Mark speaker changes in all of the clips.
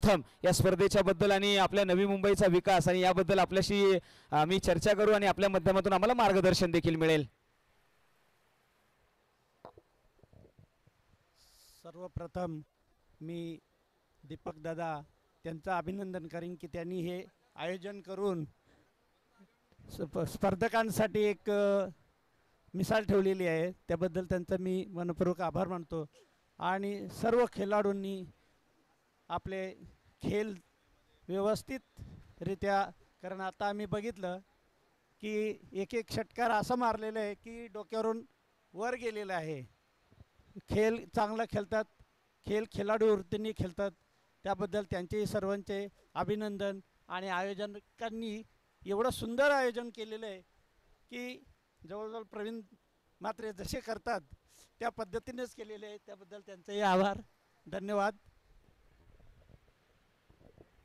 Speaker 1: सर्वप्रथम या स्पर्धेच्या बद्दल आणि आपल्या नवी मुंबईचा विकास आणि याबद्दल आपल्याशी मी चर्चा करू आणि आपल्या माध्यमातून आम्हाला मार्गदर्शन देखील मिळेल.
Speaker 2: सर्वप्रथम मी दीपक दादा त्यांचं अभिनंदन करीन की त्यांनी हे आयोजन करून स्पर्धकांसाठी एक मिसाल ठेवलेली आहे. त्याबद्दल त्यांचा मी मनपूर्वक आभार मानतो. आणि सर्व खेळाडूंनी आपले खेळ व्यवस्थितरित्या, कारण आता आम्ही बघितलं की एक एक षटकार असं मारलेलं आहे की डोक्यावरून वर गेलेलं आहे. खेळ चांगला खेळतात, खेळाडू वृत्तीने खेळतात. त्याबद्दल त्यांचे सर्वांचे अभिनंदन. आणि आयोजकांनी एवढं सुंदर आयोजन केलेलं आहे की जवळजवळ प्रवीण म्हात्रे जसे करतात त्या पद्धतीनेच केलेले आहे. त्याबद्दल त्यांचेही आभार, धन्यवाद.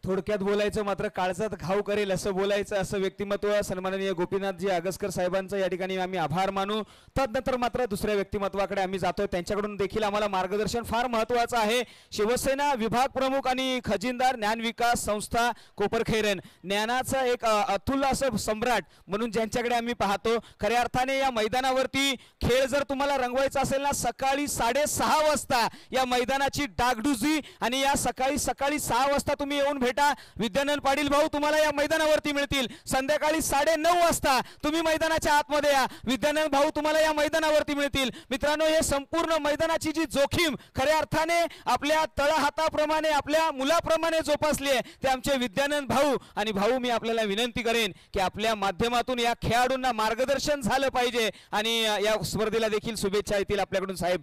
Speaker 1: थोडक्यात बोलायचं मात्र काळजात घाव करेल असं बोलायचं असं व्यक्तिमत्व सन्माननीय गोपीनाथजी आगसकर साहेबांचं या ठिकाणी आम्ही आभार मानू. तदनंतर मात्र दुसऱ्या व्यक्तिमत्वाकडे आम्ही जातो. त्यांच्याकडून देखील आम्हाला मार्गदर्शन फार महत्त्वाचं आहे. शिवसेना विभाग प्रमुख आणि खजिनदार ज्ञान विकास संस्था कोपरखैरण, ज्ञानाचं एक अतुल्य असं सम्राट म्हणून ज्यांच्याकडे आम्ही पाहतो. खऱ्या अर्थाने या मैदानावरती खेळ जर तुम्हाला रंगवायचा असेल ना, सकाळी 6:30 वाजता या मैदानाची डागडुजी आणि या सकाळी 6 वाजता तुम्ही येऊन भेटा. विद्यानंद पाटील भाऊ तुम्हाला या मैदानावरती मिळतील. संध्याकाळी 9:30 वाजता तुम्ही मैदानाच्या आतमध्ये या, विद्यानंद भाऊ तुम्हाला या मैदानावरती मिळतील. मित्रांनो, हे संपूर्ण मैदानाची जी जोखीम खऱ्या अर्थाने आपल्या तळहाताप्रमाणे आपल्या मुलाप्रमाणे जोपासली आहे ते आमचे विद्यानंद भाऊ. आणि भाऊ, मी आपल्याला विनंती करेन की आपल्या माध्यमातून या खेळाडूंना मार्गदर्शन झालं पाहिजे आणि या स्पर्धेला देखील शुभेच्छा येतील आपल्याकडून. साहेब,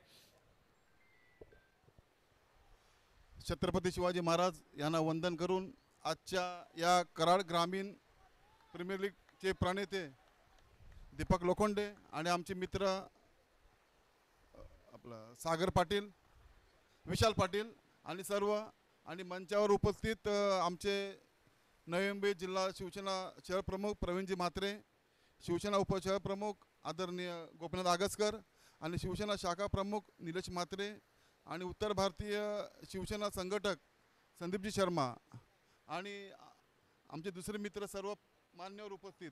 Speaker 3: छत्रपती शिवाजी महाराज यांना वंदन करून आजच्या या कराड ग्रामीण प्रीमियर लीगचे प्रणेते दीपक लोखंडे आणि आमचे मित्र आपलं सागर पाटील, विशाल पाटील आणि सर्व आणि मंचावर उपस्थित आमचे नवी मुंबई जिल्हा शिवसेना शहर प्रमुख प्रवीणजी म्हात्रे, शिवसेना उपशहर प्रमुख आदरणीय गोपीनाथ आगसकर आणि शिवसेना शाखा प्रमुख निलेश म्हात्रे आणि उत्तर भारतीय शिवसेना संघटक संदीपजी शर्मा आणि आमचे दुसरे मित्र सर्व मान्यवर उपस्थित.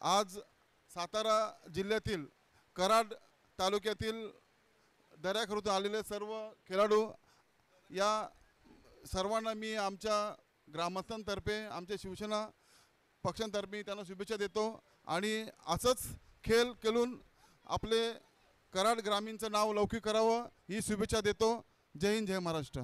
Speaker 3: आज सातारा जिल्ह्यातील कराड तालुक्यातील दर्याखोऱ्यातून आलेले सर्व खेळाडू, या सर्वांना मी आमच्या ग्रामस्थांतर्फे आमच्या शिवसेना पक्षांतर्फे त्यांना शुभेच्छा देतो. आणि असंच खेळ खेळून आपले कराड ग्रामीणचं नाव लौकिक करावं ही शुभेच्छा देतो. जय हिंद, जय महाराष्ट्र.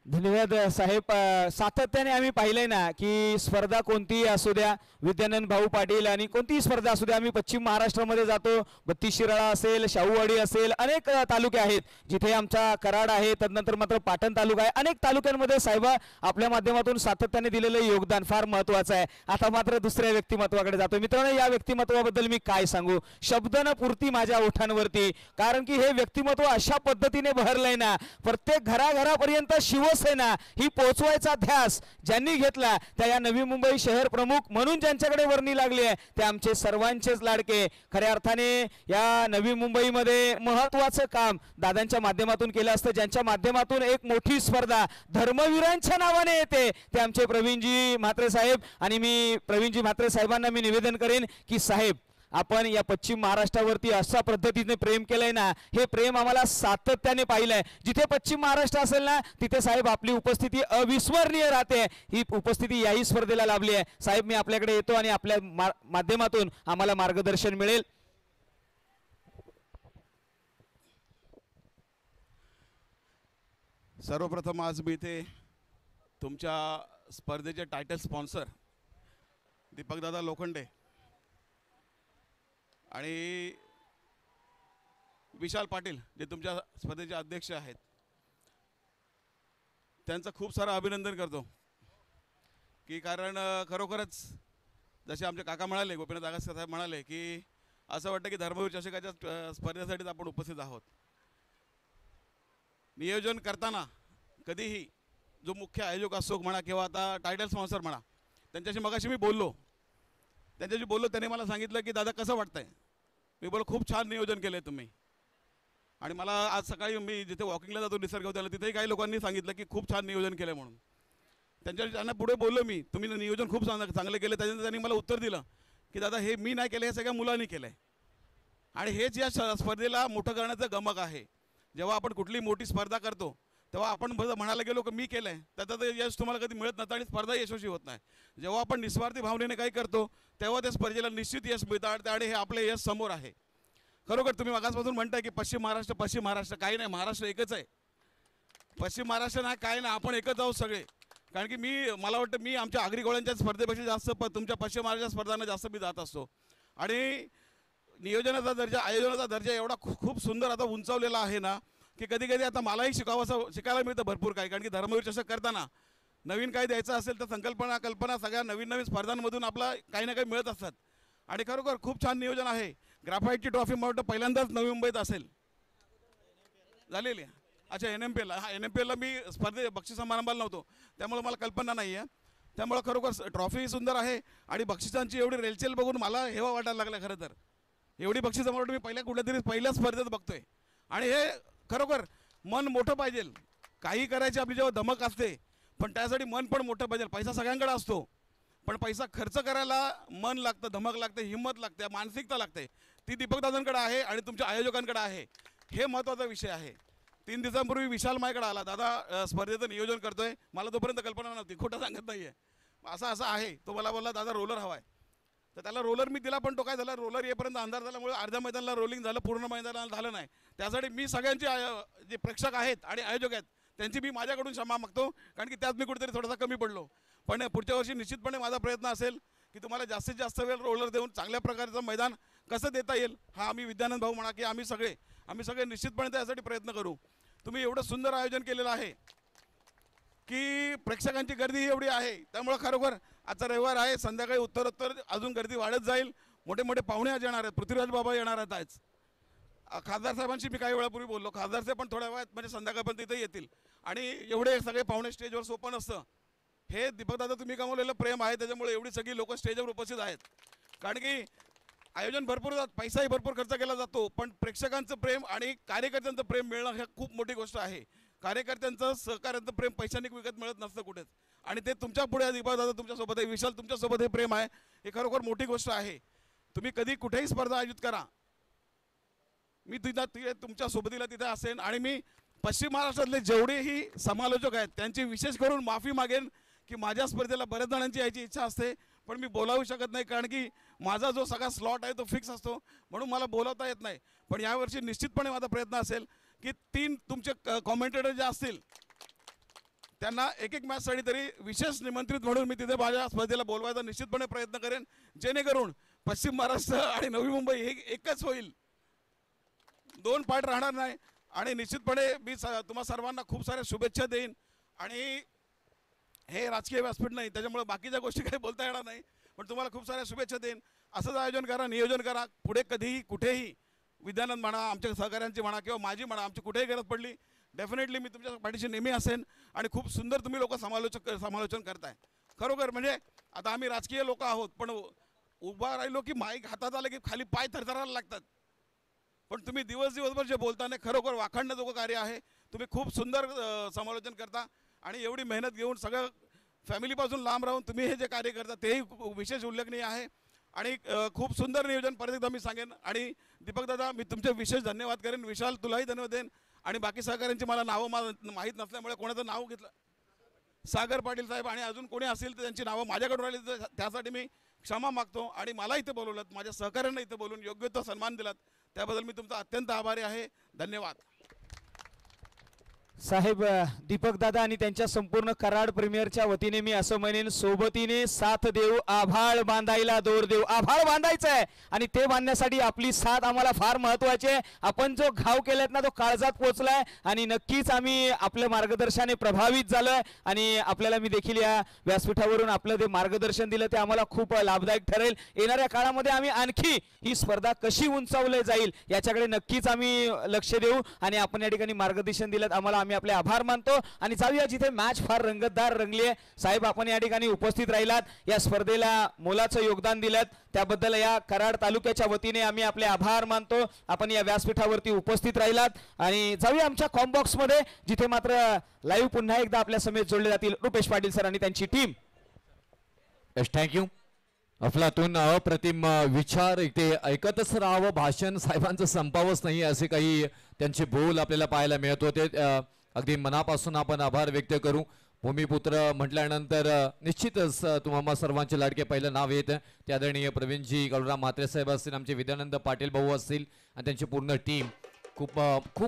Speaker 1: धन्यवाद साहेब. सातत्याने आम्ही पाहिलंय ना की स्पर्धा कोणतीही असू द्या, विद्यानंद भाऊ पाटील आणि कोणतीही स्पर्धा असू द्या, आम्ही पश्चिम महाराष्ट्रामध्ये जातो. 32 शिराळा असेल, शाहूवाडी असेल, अनेक तालुके आहेत जिथे आमचा कराड आहे. तदनंतर मात्र पाटण तालुका आहे. अनेक तालुक्यांमध्ये साहेब आपल्या माध्यमातून सातत्याने दिलेलं योगदान फार महत्त्वाचं आहे. आता मात्र दुसऱ्या व्यक्तिमत्वाकडे जातो. मित्रांनो, या व्यक्तिमत्वाबद्दल मी काय सांगू, शब्द न पुरती माझ्या ओठांवरती. कारण की हे व्यक्तिमत्व अशा पद्धतीने बहरलंय ना, प्रत्येक घराघरापर्यंत शिवसेना ही पोहोचवायचा ध्यास ज्यांनी घेतला त्या या नवी मुंबई शहर प्रमुख म्हणून ज्यांच्याकडे वर्णी लागली आहे ते आमचे सर्वांचेच लाडके. खऱ्या अर्थाने या नवी मुंबईमध्ये महत्त्वाचं काम दादांच्या माध्यमातून केलं असतं, ज्यांच्या माध्यमातून एक मोठी स्पर्धा धर्मवीरांच्या नावाने येते ते आमचे प्रवीणजी म्हात्रे साहेब. आणि मी प्रवीणजी म्हात्रे साहेबांना मी निवेदन करेन की साहेब, आपण या पश्चिम महाराष्ट्रावरती अशा पद्धतीने प्रेम केलंय ना, हे प्रेम आम्हाला सातत्याने पाहिलंय. जिथे पश्चिम महाराष्ट्र असेल ना तिथे साहेब आपली उपस्थिती अविस्मरणीय राहते. ही उपस्थिती याही स्पर्धेला लाभली आहे. साहेब, मी आपल्याकडे येतो आणि आपल्या माध्यमातून आम्हाला मार्गदर्शन मिळेल.
Speaker 4: सर्वप्रथम आज मी इथे तुमच्या स्पर्धेचे टायटल स्पॉन्सर दीपकदादा लोखंडे आणि विशाल पाटील जे तुमच्या स्पर्धेचे अध्यक्ष आहेत त्यांचं खूप सारं अभिनंदन करतो की कारण खरोखरच जसे आमचे काका म्हणाले, गोपीनाथ आगसकर साहेब म्हणाले की असं वाटतं की धर्मवीर चषकाच्या स्पर्धेसाठीच आपण उपस्थित आहोत. नियोजन करताना कधीही जो मुख्य आयोजक असो म्हणा किंवा आता टायटल स्पॉन्सर म्हणा, त्यांच्याशी मगाशी मी बोललो, त्यांनी मला सांगितलं की दादा कसं वाटतंय. मी बोललो खूप छान नियोजन केलं आहे तुम्ही. आणि मला आज सकाळी मी जिथे वॉकिंगला जातो निसर्ग उद्याला तिथेही काही लोकांनी सांगितलं की खूप छान नियोजन केलं म्हणून. त्यांना पुढे बोललो मी, तुम्ही नियोजन खूप चांगले केले. त्याच्यानंतर त्यांनी मला उत्तर दिलं की दादा हे मी नाही केलं, हे सगळ्या मुलांनी केलं आहे. आणि हेच या स्पर्धेला मोठं करण्याचं गमक आहे. जेव्हा आपण कुठली मोठी स्पर्धा करतो तेव्हा आपण म्हणायला गेलो की मी केलं आहे, त्याचं तर यश तुम्हाला कधी मिळत नसतं आणि स्पर्धा यशस्वी होत नाही. जेव्हा आपण निस्वार्थी भावनेने काही करतो तेव्हा त्या स्पर्धेला निश्चित यश मिळतं आणि हे आपले यश समोर आहे. खरोखर तुम्ही मागासपासून म्हणताय की पश्चिम महाराष्ट्र काही नाही, महाराष्ट्र एकच आहे. पश्चिम महाराष्ट्र नाही काय नाही, आपण एकच आहोत सगळे. कारण की मला वाटतं मी आमच्या आगरी गोळ्यांच्या स्पर्धेपेक्षा जास्त तुमच्या पश्चिम महाराष्ट्र स्पर्धांना जास्त मी जात असतो. आणि नियोजनाचा दर्जा आयोजनाचा दर्जा एवढा खूप सुंदर आता उंचावलेला आहे ना की कधी कधी आता मलाही शिकायला मिळतं भरपूर काही. कारण की धर्मवीर चषक करताना नवीन काही द्यायचं असेल तर कल्पना सगळ्या नवीन स्पर्धांमधून आपला काही ना काही मिळत असतात. आणि खरोखर खूप छान नियोजन आहे. ग्राफाईटची ट्रॉफी मला वाटतं पहिल्यांदाच नवी मुंबईत असेल झालेली. अच्छा NMPL, हा NMPLला मी बक्षीस समारंभाला नव्हतो त्यामुळे मला कल्पना नाही आहे. त्यामुळे खरोखर ट्रॉफी सुंदर आहे आणि बक्षिसांची एवढी रेलचेल बघून मला हेवा वाटायला लागला. खरं तर एवढी बक्षिसं मला मी पहिल्या स्पर्धेत बघतोय. आणि हे खरोखर मन मोठं पाहिजे. काही करायची आपली जेव्हा धमक असते पण त्यासाठी मन पण मोठं पाहिजे. पैसा सगळ्यांकडे असतो पण पैसा खर्च करायला मन लागतं, धमक लागते, हिंमत लागते, मानसिकता लागते. ती दीपकदादांकडे आहे आणि तुमच्या आयोजकांकडे आहे. हे महत्त्वाचा विषय आहे. 3 दिवसांपूर्वी विशाल माझ्याकडे आला, दादा स्पर्धेचं नियोजन करतोय. मला तोपर्यंत कल्पना नव्हती, खोटं सांगत नाही आहे. असं आहे. तो मला बोलला दादा रोलर हवा आहे. तर त्याला रोलर मी दिला पण तो काय झाला, रोलर येईपर्यंत अंधार झाल्यामुळे अर्ध्या मैदानाला रोलिंग झालं, पूर्ण मैदानाला झालं नाही. त्यासाठी मी सगळ्यांचे जे प्रेक्षक आहेत आणि आयोजक आहेत त्यांची मी माझ्याकडून क्षमा मागतो. कारण की त्यात मी कुठेतरी थोडासा कमी पडलो. पण पुढच्या वर्षी निश्चितपणे माझा प्रयत्न असेल की तुम्हाला जास्तीत जास्त वेळ रोलर देऊन चांगल्या प्रकारचं मैदान कसं देता येईल हा आम्ही विद्यानंद भाऊ म्हणा की आम्ही सगळे निश्चितपणे त्यासाठी प्रयत्न करू. तुम्ही एवढं सुंदर आयोजन केलेलं आहे की प्रेक्षकांची गर्दी एवढी आहे. त्यामुळे खरोखर आजचा रविवार आहे, संध्याकाळी उत्तरोत्तर अजून गर्दी वाढत जाईल. मोठे मोठे पाहुणे आज येणार आहेत. पृथ्वीराज बाबा येणार आहेत. आज खासदार साहेबांशी मी काही वेळापूर्वी बोललो. खासदार साहेब पण थोड्या वेळात म्हणजे संध्याकाळपर्यंत इथे येतील. आणि एवढे सगळे पाहुणे स्टेजवर सोपं नसतं. हे दीपकदादा तुम्ही कमवलेलं प्रेम आहे त्याच्यामुळे एवढी सगळी लोक स्टेजवर उपस्थित आहेत. कारण की आयोजन भरपूर पैसाही भरपूर खर्च केला जातो पण प्रेक्षकांचं प्रेम आणि कार्यकर्त्यांचं प्रेम मिळणं हे खूप मोठी गोष्ट आहे. कार्यकर्त्यांचं सहकार्यांचं प्रेम पैशाने विकत मिळत नसतं कुठेच. आणि ते तुमच्या पुढे दीपकदादा तुमच्यासोबत आहे, विशाल तुमच्यासोबत हे प्रेम आहे. हे खरोखर मोठी गोष्ट आहे. तुम्ही कधी कुठेही स्पर्धा आयोजित करा, मी तुमच्या सोबतीला तिथे असेन. आणि मी पश्चिम महाराष्ट्रातले जेवढेही समालोचक आहेत त्यांची विशेष करून माफी मागेन की माझ्या स्पर्धेला बऱ्याच जणांची यायची इच्छा असते पण मी बोलावू शकत नाही. कारण की माझा जो सगळा स्लॉट आहे तो फिक्स असतो म्हणून मला बोलावता येत नाही. पण यावर्षी निश्चितपणे माझा प्रयत्न असेल की 3 तुमचे कॉमेंटेटर जे असतील त्यांना एक मॅचसाठी तरी विशेष निमंत्रित म्हणून मी तिथे माझ्या स्पर्धेला बोलवायचा निश्चितपणे प्रयत्न करेन. जेणेकरून पश्चिम महाराष्ट्र आणि नवी मुंबई हे एकच होईल, 2 पार्ट राहणार नाही. आणि निश्चितपणे मी तुम्हा सर्वांना खूप साऱ्या शुभेच्छा देईन. आणि हे राजकीय व्यासपीठ नाही त्याच्यामुळे बाकीच्या गोष्टी काही बोलता येणार नाही पण तुम्हाला खूप साऱ्या शुभेच्छा देईन. असंच आयोजन करा, नियोजन करा. पुढे कधीही कुठेही विद्यानंद म्हणा, आमच्या सहकाऱ्यांची म्हणा किंवा माझी म्हणा, आमची कुठेही गरज पडली डेफिनेटली मी तुमच्या पाठीशी नेहमी असेन. आणि खूप सुंदर तुम्ही लोक समालोचन करताय. खरोखर म्हणजे आता आम्ही राजकीय लोक आहोत पण उभा राहिलो की माईक हातात आलं की खाली पाय थरथरायला लागतात. पण तुम्ही दिवसभर जे बोलताना खरोखर वाखाणण्याजोगं कार्य आहे. तुम्ही खूप सुंदर समालोचन करता आणि एवढी मेहनत घेऊन सगळं फॅमिलीपासून लांब राहून तुम्ही हे जे कार्य करता तेही विशेष उल्लेखनीय आहे. आणि खूप सुंदर नियोजन परत एकदा मी सांगेन. आणि दीपकदादा मी तुमचे विशेष धन्यवाद करेन. विशाल तुलाही धन्यवाद देईन. आणि बाकी सहकाऱ्यांची मला नावं माहीत नसल्यामुळे कोणाचं नाव घेतलं, सागर पाटील साहेब आणि अजून कोणी असेल तर त्यांची नावं माझ्याकडून राहिली तर त्यासाठी मी क्षमा मागतो. आणि मला इथे बोलवलं, माझ्या सहकाऱ्यांना इथे बोलून योग्य तो सन्मान दिलात त्याबद्दल मी तुमचा अत्यंत आभारी आहे. धन्यवाद
Speaker 1: साहेब. दीपकदादा आणि त्यांच्या संपूर्ण कराड प्रीमियरच्या वतीने मी असं म्हणेन, सोबतीने साथ देऊ, आभाळ बांधायला दोर देऊ. आभाळ बांधायचं आहे आणि ते बांधण्यासाठी आपली साथ आम्हाला फार महत्वाची आहे. आपण जो घाव केलात ना तो काळजात पोचलाय आणि नक्कीच आम्ही आपल्या मार्गदर्शनाने प्रभावित झालोय. आणि आपल्याला मी देखील या व्यासपीठावरून आपलं ते मार्गदर्शन दिलं ते आम्हाला खूप लाभदायक ठरेल. येणाऱ्या काळामध्ये आम्ही आणखी ही स्पर्धा कशी उंचावली जाईल याच्याकडे नक्कीच आम्ही लक्ष देऊ. आणि आपण या ठिकाणी मार्गदर्शन दिलं आम्हाला, आम्ही आम्ही आपले आभार मानतो आणि जाऊया जिथे मॅच फार रंगतदार रंगली आहे. साहेब आपण या ठिकाणी उपस्थित राहिलात, या स्पर्धेला मोलाचं योगदान दिलं, त्याबद्दल या कराड तालुक्याच्या वतीने आम्ही आपले आभार मानतो. आपण या व्यासपीठावरती उपस्थित राहिलात आणि जाऊया आमच्या कॉम्बॉक्स मध्ये जिथे मात्र लाईव्ह पुन्हा एकदा आपल्या समेत जोडले जातील रुपेश पाटील सर आणि त्यांची टीम.
Speaker 5: थँक्यू. अफलातून अप्रतिम विचार इथे ऐकतच राहावं, भाषण साहेबांचं संपावंच नाही असे काही त्यांचे बोल आपल्याला पाहायला मिळत होते. अगदी मनापासून आपण आभार व्यक्त करू. भूमिपुत्र म्हटल्यानंतर निश्चितच तुम्हाला सर्वांचे लाडके पहिलं नाव येतं ते आदरणीय प्रवीणजी गौरव म्हात्रे साहेब असतील, आमचे विद्यानंद पाटील भाऊ असतील आणि त्यांची पूर्ण टीम. खूप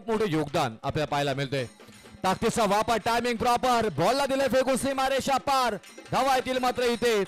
Speaker 5: मोठं योगदान आपल्याला पाहायला मिळतंय. ताकदीचा वापर, टायमिंग प्रॉपर, बॉलला दिले फेकून सीमारेषा पार, धावा येतील मात्र इथे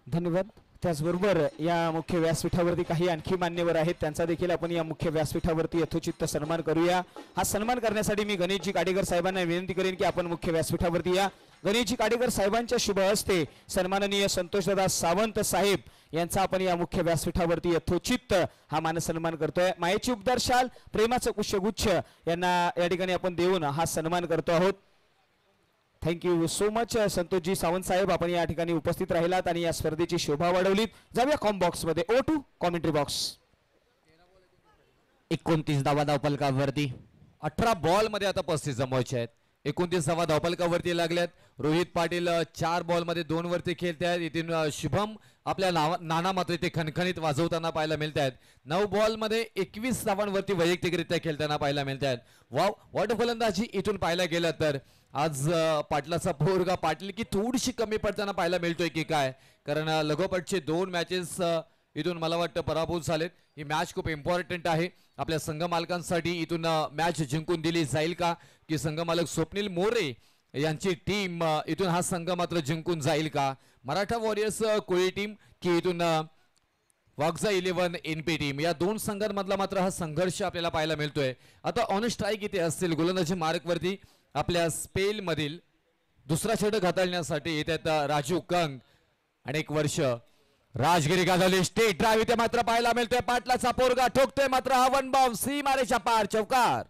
Speaker 1: धन्यवाद. त्याचबरोबर या मुख्य व्यासपीठावरती काही आणखी मान्यवर आहेत, त्यांचा देखील आपण या मुख्य व्यासपीठावरती यथोचित सन्मान करूया. हा सन्मान करण्यासाठी मी गणेशजी काडेकर साहेबांना विनंती करेन की आपण मुख्य व्यासपीठावरती या. गणेशजी काडेकर साहेबांच्या शुभ हस्ते सन्माननीय संतोषदादा सावंत साहेब यांचा आपण या मुख्य व्यासपीठावरती यथोचित हा मानसन्मान करतोय. मायेची उपदार शाल, प्रेमाचं पुष्पगुच्छ यांना या ठिकाणी आपण देऊन हा सन्मान करतो आहोत. Thank you so much Santoshji Sawant साहेब, आपण या ठिकाणी उपस्थित राहिलात आणि या स्पर्धेची शोभा वाढवलीत. जाऊया कॉम्बॉक्स मध्ये. O2 commentary box.
Speaker 5: 29 धावा धावपलकावरती, 18 बॉल मध्ये आता 35 जमवायचे आहेत. 29 धावा धावपलकावरती लागल्यात. रोहित पाटील 4 बॉल मध्ये 2 वरती खेळतात. इथून शुभम आपल्या नाना मात्र ते खणखणीत वाजवताना पाहायला मिळत आहेत. 9 बॉल मध्ये 21 धावांवरती वैयक्तिकरित्या खेळताना पाहायला मिळत आहेत. वाव, वॉट फलंदाजी इथून पाहायला गेलं तर आज पाटलाचा पोरगा पाटील की थोडीशी कमी पडताना पाहायला मिळतोय की काय, कारण लगोपाठचे 2 मॅचेस इथून मला वाटतं पराभूत झालेत. ही मॅच खूप इम्पॉर्टंट आहे आपल्या संघ मालकांसाठी. इथून मॅच जिंकून दिली जाईल का, की संघ मालक स्वप्नील मोरे यांची टीम इथून हा संघ मात्र जिंकून जाईल का. मराठा वॉरियर्स कोळी टीम की इथून वागजा 11 NP टीम, या 2 संघांमधला मात्र हा संघर्ष आपल्याला पाहायला मिळतोय. आता ऑन स्ट्राईक इथे असतील गोलंदाजी मार्कवरती आपल्या स्पेल मधील दुसरा षटक हाताळण्यासाठी येतात राजू कंग. अनेक वर्ष राजगिरी गाजवली, स्टेट ड्राईव्ह इथे मात्र पाहायला मिळतोय. पाटलाचा पोरगा ठोकतोय मात्र हा वन बाउंड, सीमारेषा पार, चौकार.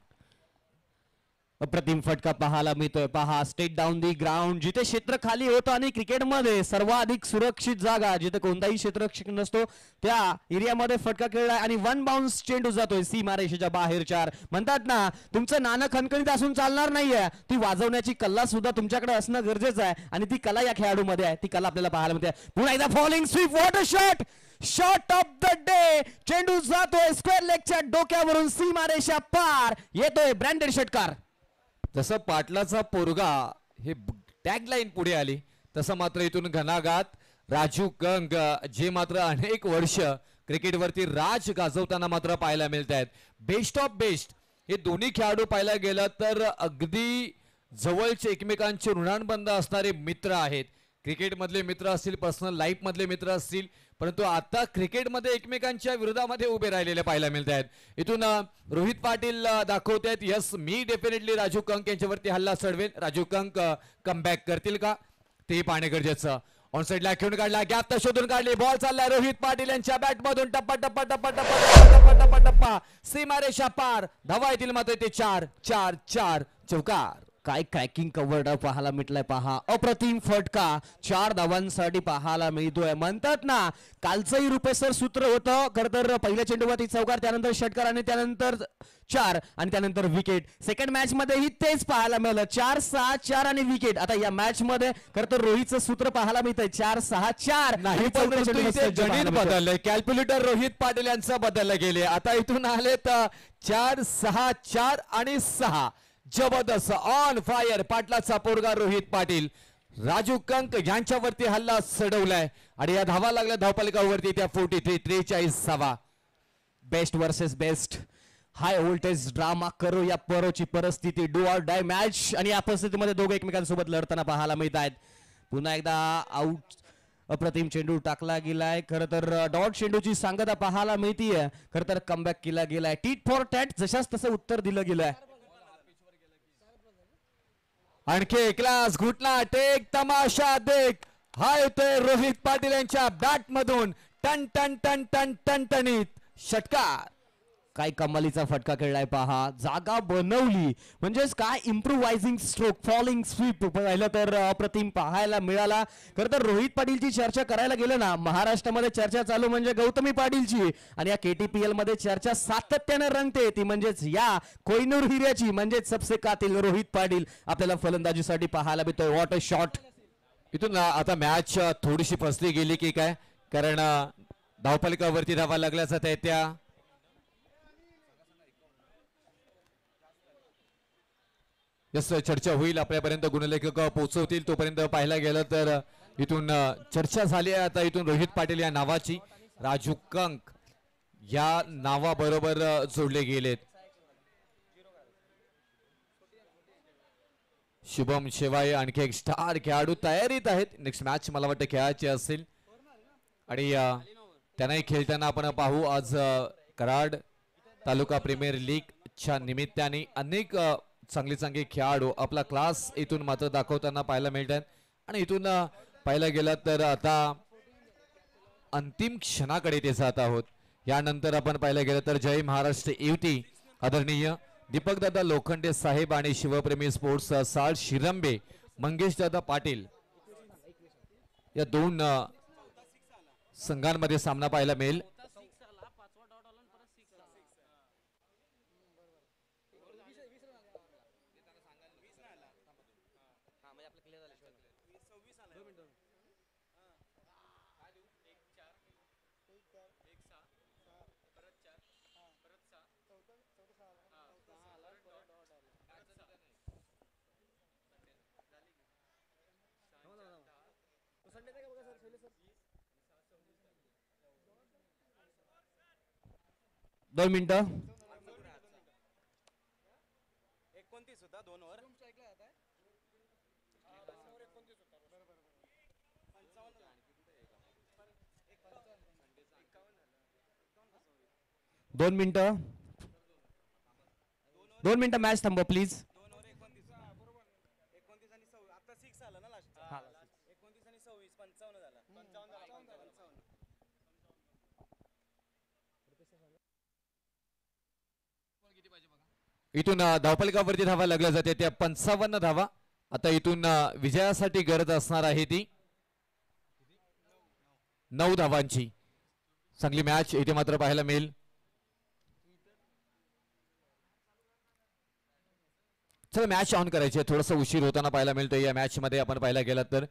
Speaker 6: अप्रतिम फटका पाहायला मिळतोय. पहा, स्टेट डाऊन दी ग्राउंड, जिथे क्षेत्र खाली होतं आणि क्रिकेटमध्ये सर्वाधिक सुरक्षित जागा जिथे कोणताही क्षेत्ररक्षक नसतो त्या एरियामध्ये फटका खेळलाय आणि वन बाउन्स चेंडू जातोय सीमारेषेच्या बाहेर. 4 म्हणतात ना, तुमचं नाणं खणखणीत असून चालणार नाहीये, ती वाजवण्याची कला सुद्धा तुमच्याकडे असणं गरजेचं आहे आणि ती कला या खेळाडूमध्ये आहे. ती कला आपल्याला पाहायला मिळते. पुन्हा एकदा falling sweep, what a shot, shot of the day. चेंडू जातोय स्क्वेअर लेगच्या डोक्यावरून सीमारेषा पार, येतोय ब्रँडेड षटकार.
Speaker 5: जसं पाटलाचा पोरगा हे टॅग लाईन पुढे आली तसं मात्र इथून घनाघात राजू कंग जे मात्र अनेक वर्ष क्रिकेटवरती राज गाजवताना मात्र पाहायला मिळत आहेत. बेस्ट ऑफ बेस्ट हे दोन्ही खेळाडू पाहायला गेलं तर अगदी जवळचे एकमेकांचे ऋणानुबंध असणारे मित्र आहेत. क्रिकेटमधले मित्र असतील, पर्सनल लाईफ मधले मित्र असतील, परंतु आता क्रिकेटमध्ये एकमेकांच्या विरोधामध्ये उभे राहिलेले पाहायला मिळत आहेत. इथून रोहित पाटील दाखवत आहेत, यस मी डेफिनेटली राजू कंक यांच्यावरती हल्ला चढवेल. राजू कंक कमबॅक करतील का ते पाहणे गरजेचं. ऑन साइडला खेळून काढला, गॅप तर शोधून काढली, बॉल चाललाय रोहित पाटील यांच्या बॅट मधून, टप्पा टप्पा टप्पा टप्पा टप्पा टप्पा टप्पा, सीमारेषा पार, धावा येतील मात्र ते 4-4-4, चौकार.
Speaker 6: काय क्रॅकिंग कव्हर ड्राइव्ह पाहायला मिळलाय. पहा, अप्रतिम फटका 4 धावांसाठी पाहायला मिळतोय. म्हणतात ना, कालचंही रुपेसर सूत्र होतं खरं तर, पहिल्या चेंडूवरती चौकार, त्यानंतर षटकार आणि त्यानंतर 4 आणि त्यानंतर विकेट. सेकंड मॅच मध्येही तेच पाहायला मिळालं, 4-6-4 आणि विकेट. आता या मॅच मध्ये खरं तर रोहितचं सूत्र पाहायला मिळतंय 4-6-4.
Speaker 5: नाही, गणित बदललंय, कॅल्क्युलेटर रोहित पाटील यांचं बदललं गेले. आता इथून आले तर 4-6-4 आणि 6. जबरदस्त ऑन फायर पाटलाचा पोरगा रोहित पाटील, राजू कंक यांच्यावरती हल्ला चढवलाय आणि या धावा लागल्या धावपलकावरती त्या 43-43.
Speaker 6: Best versus best, high voltage drama करो या परोची परिस्थिती, डू ऑर डाय मॅच. आणि या परिस्थितीमध्ये दोघे एकमेकांसोबत लढताना पाहायला मिळत आहेत. पुन्हा एकदा आउट, अप्रतिम चेंडू टाकला गेलाय. खरं तर डॉट चेंडूची सांगता पाहायला मिळतीये. खरं तर कमबॅक केला गेलाय. टीट फॉर टॅट, जशाच तसं उत्तर दिलं गेलंय.
Speaker 5: आणखी एक क्लास घुटला टेक तमाशा देख. हा येतोय रोहित पाटील यांच्या बॅट मधून टन टन टन टन टणटणीत षटकार.
Speaker 6: काय कमालीचा फटका खेळलाय पहा. जागा बनवली म्हणजेच काय इम्प्रुव्हायझिंग स्ट्रोक फॉलिंग स्वीप पाहिलं तर अप्रतिम पाहायला मिळाला. खरं तर रोहित पाटीलची चर्चा करायला गेलं ना, महाराष्ट्रामध्ये चर्चा चालू म्हणजे गौतमी पाटीलची, आणि या KTPL मध्ये चर्चा सातत्याने रंगते ती म्हणजेच या कोहिनूर हिऱ्याची म्हणजेच सबसे कातिल रोहित पाटील आपल्याला फलंदाजीसाठी पाहायला मिळतोय. What a shot.
Speaker 5: इथून आता मॅच थोडीशी फसली गेली की काय, कारण धावफलकावरती धावा लागल्या जात आहेत त्या. यस, चर्चा होईल आपल्यापर्यंत गुणलेखक पोहोचवतील. तोपर्यंत पाहायला गेलं तर इथून चर्चा झाली आहे आता इथून रोहित पाटील या नावाची. राजू कंक या नावाबरोबर जोडले गेलेत. शुभम शेवाळे आणखी एक स्टार खेळाडू तयारीत आहेत. नेक्स्ट मॅच मला वाटतं खेळायची असेल आणि त्यांनाही खेळताना आपण पाहू. आज कराड तालुका प्रीमियर लीगच्या निमित्ताने अनेक चांगले खेळाडू आपला क्लास इथून मात्र दाखवताना पाहायला मिळतात. आणि इथून पाहायला गेलं तर आता अंतिम क्षणाकडे ते जात आहोत. यानंतर आपण पाहायला गेलं तर जय महाराष्ट्र युती आदरणीय दीपक दादा लोखंडे साहेब आणि शिवप्रेमी स्पोर्ट्स साळ शिरंबे मंगेश दादा पाटील या दोन संघांमध्ये सामना पाहायला मिळेल.
Speaker 6: दोन मिनिटं. दोन मिनिटं मॅच थांबवा प्लीज.
Speaker 5: इथून धावफलकावरती धावा लागल्या जाते त्या 55 धावा. आता इथून विजयासाठी गरज असणार आहे ती 9 धावांची. चांगली मॅच इथे मात्र पाहायला मिळेल. चला मॅच ऑन करायची आहे. थोडासा उशीर होताना पाहायला मिळतो या मॅच मध्ये आपण पाहायला गेलात तर.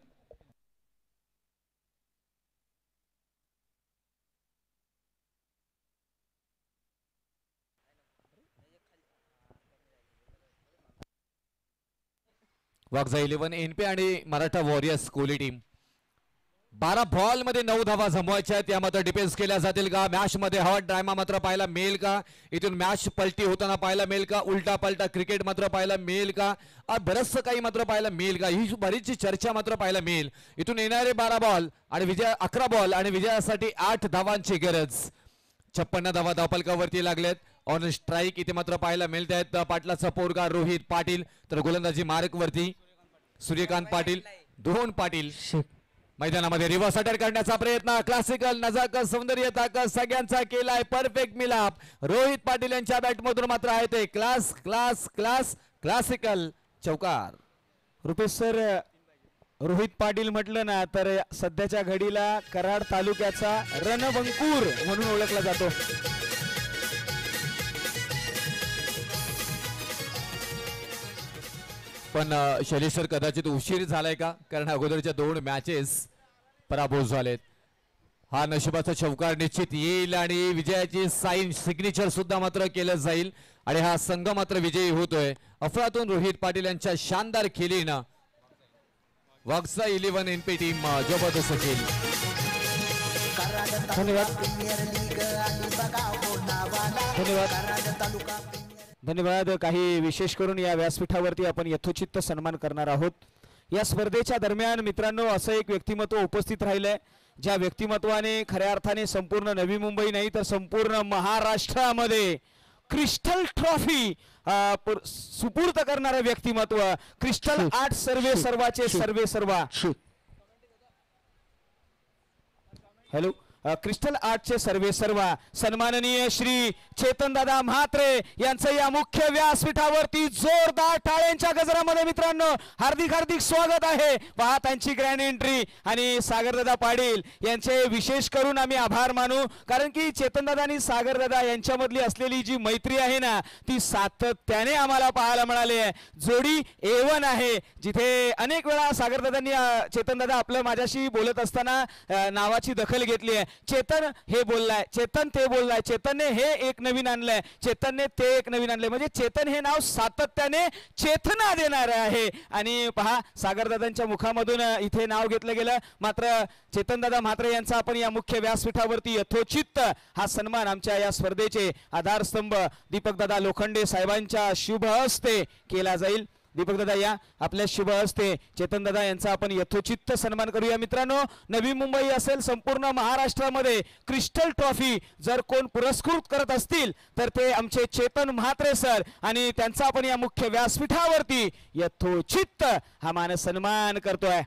Speaker 5: वाघजा 11 NP आणि Maratha warriors Kohli team 12 ball मध्ये 9 धावा जमवायच्या आहेत. या मात्र डिफेन्स केल्या जातील का? मॅच मध्ये हॉट ड्रामा मात्र पाहायला मिळेल का? इथून मॅच पलटी होताना पाहायला मिळेल का? उलटा पलटा क्रिकेट मात्र पाहायला मिळेल का? बरंचसं काही मात्र पाहायला मिळेल का? ही बरीचशी चर्चा मात्र पाहायला मिळेल. इथून येणारे 12 बॉल आणि 11 बॉल आणि विजयासाठी 8 धावांची गरज. 56 धावा धावफलकावरती लागल्यात. ऑन स्ट्राईक इथे मात्र पाहायला मिळत आहेत. पाटलाचा पोरगा रोहित पाटील तर गोलंदाजी मार्क वरती सूर्यकांत पाटील. 2 पाटील मैदानामध्ये रिव्हर्स अटॅक करण्याचा प्रयत्न. क्लासिकल नजाकत सौंदर्य ताकद सगळ्यांचा केलाय परफेक्ट मिलाप. रोहित पाटील यांच्या बॅट मधून मात्र आहे ते क्लास क्लास क्लास क्लासिकल चौकार.
Speaker 1: रुपेश सर, रोहित पाटील म्हटलं ना तर सध्याच्या घडीला कराड तालुक्याचा रणवंकूर म्हणून ओळखला जातो.
Speaker 5: पण शैलेश सर कदाचित उशीर झालाय का? कारण अगोदरच्या 2 मॅचेस पराभूत झालेत. हा नशिबाचा चौकार निश्चित येईल आणि विजयाची साइन सिग्नेचर सुद्धा मात्र केलं जाईल आणि हा संघ मात्र विजयी होतोय. अफलातून रोहित पाटील यांच्या शानदार खेळीनं वाघसा 11 NP टीम जबरदस्त खेळी.
Speaker 1: धन्यवाद. काही विशेष करून या व्यासपीठावरती आपण यथोचित सन्मान करणार आहोत. या स्पर्धेच्या दरम्यान मित्रांनो असं एक व्यक्तिमत्व उपस्थित राहिलंय ज्या व्यक्तिमत्वाने खऱ्या अर्थाने संपूर्ण नवी मुंबई नाही तर संपूर्ण महाराष्ट्रामध्ये क्रिस्टल ट्रॉफी सुपूर्त करणारं व्यक्तिमत्व क्रिस्टल आर्ट सर्वे सर्वाचे सर्वे सर्वा. हॅलो क्रिस्टल आर्टचे सर्वे सर्वा सन्माननीय श्री चेतनदादा म्हात्रे यांचं या मुख्य व्यासपीठावरती जोरदार टाळ्यांच्या गजरामध्ये मित्रांनो हार्दिक हार्दिक स्वागत आहे. पहा त्यांची ग्रँड एंट्री आणि सागरदादा पाटील यांचे विशेष करून आम्ही आभार मानू, कारण की चेतनदादा आणि सागरदादा यांच्यामधली असलेली जी मैत्री आहे ना ती सातत्याने आम्हाला पाहायला मिळाली आहे. जोडी A1 आहे, जिथे अनेक वेळा सागरदादांनी चेतनदादा आपलं माझ्याशी बोलत असताना नावाची दखल घेतली आहे. चेतन हे बोललाय, चेतन ते बोललाय, चेतनने हे एक नवीन आणलंय, चेतनने ते एक नवीन आणलंय. म्हणजे चेतन हे नाव सातत्याने चेतना देणार आहे. आणि पहा सागरदादांच्या मुखामधून इथे नाव घेतलं गेलं, मात्र चेतनदादा म्हात्रे यांचा आपण या मुख्य व्यासपीठावरती यथोचित हा सन्मान आमच्या या स्पर्धेचे आधारस्तंभ दीपकदादा लोखंडे साहेबांच्या शुभ हस्ते केला जाईल. दीपकदादा या आपल्या शुभ हस्ते चेतनदादा यांचा आपण यथोचित सन्मान करूया. मित्रांनो नवी मुंबई असेल संपूर्ण महाराष्ट्रामध्ये क्रिस्टल ट्रॉफी जर कोण पुरस्कृत करत असतील तर ते आमचे चेतन म्हात्रे सर, आणि त्यांचा आपण या मुख्य व्यासपीठावरती यथोचित हा मान सन्मान करतोय.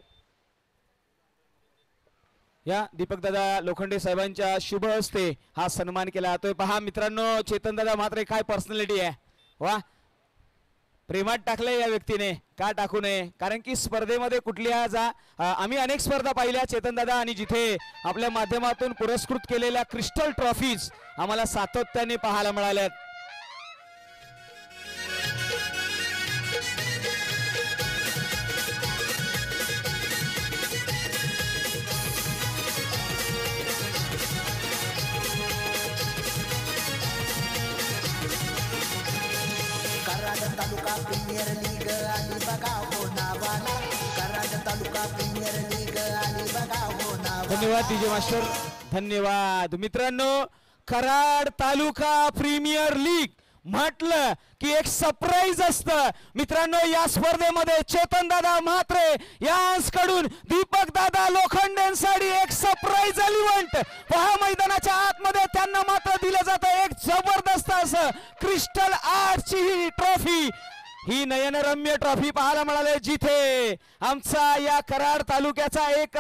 Speaker 1: या दीपकदादा लोखंडे साहेबांच्या शुभ हस्ते हा सन्मान केला जातोय. पहा मित्रांनो चेतनदादा म्हात्रे काय पर्सनॅलिटी आहे, वा प्रेमात टाकलंय या व्यक्तीने, का टाकू नये, कारण की स्पर्धेमध्ये कुठल्या आम्ही अनेक स्पर्धा पाहिल्या चेतनदादा, आणि जिथे आपल्या माध्यमातून पुरस्कृत केलेल्या क्रिस्टल ट्रॉफीज आम्हाला सातत्याने पाहायला मिळाल्यात.
Speaker 7: तालुका प्रीमियर लीग आली बघा हो नावाला, कराड तालुका प्रीमियर लीग आली बघा हो नावाला.
Speaker 1: धन्यवाद डीजे मास्टर, धन्यवाद. मित्रांनो कराड तालुका प्रीमियर लीग म्हटलं की एक सरप्राईज असतं. मित्रांनो या स्पर्धेमध्ये चेतनदादा म्हात्रे यांकडून दीपकदादा लोखंडेंसाठी एक सरप्राईज इव्हेंट पहा मैदानाच्या आतमध्ये त्यांना मात्र दिलं जातं एक जबरदस्त असं क्रिस्टल आर्टची ही ट्रॉफी, ही नयनरम्य ट्रॉफी पाहायला मिळाली, जिथे आमचा या कराड तालुक्याचा एक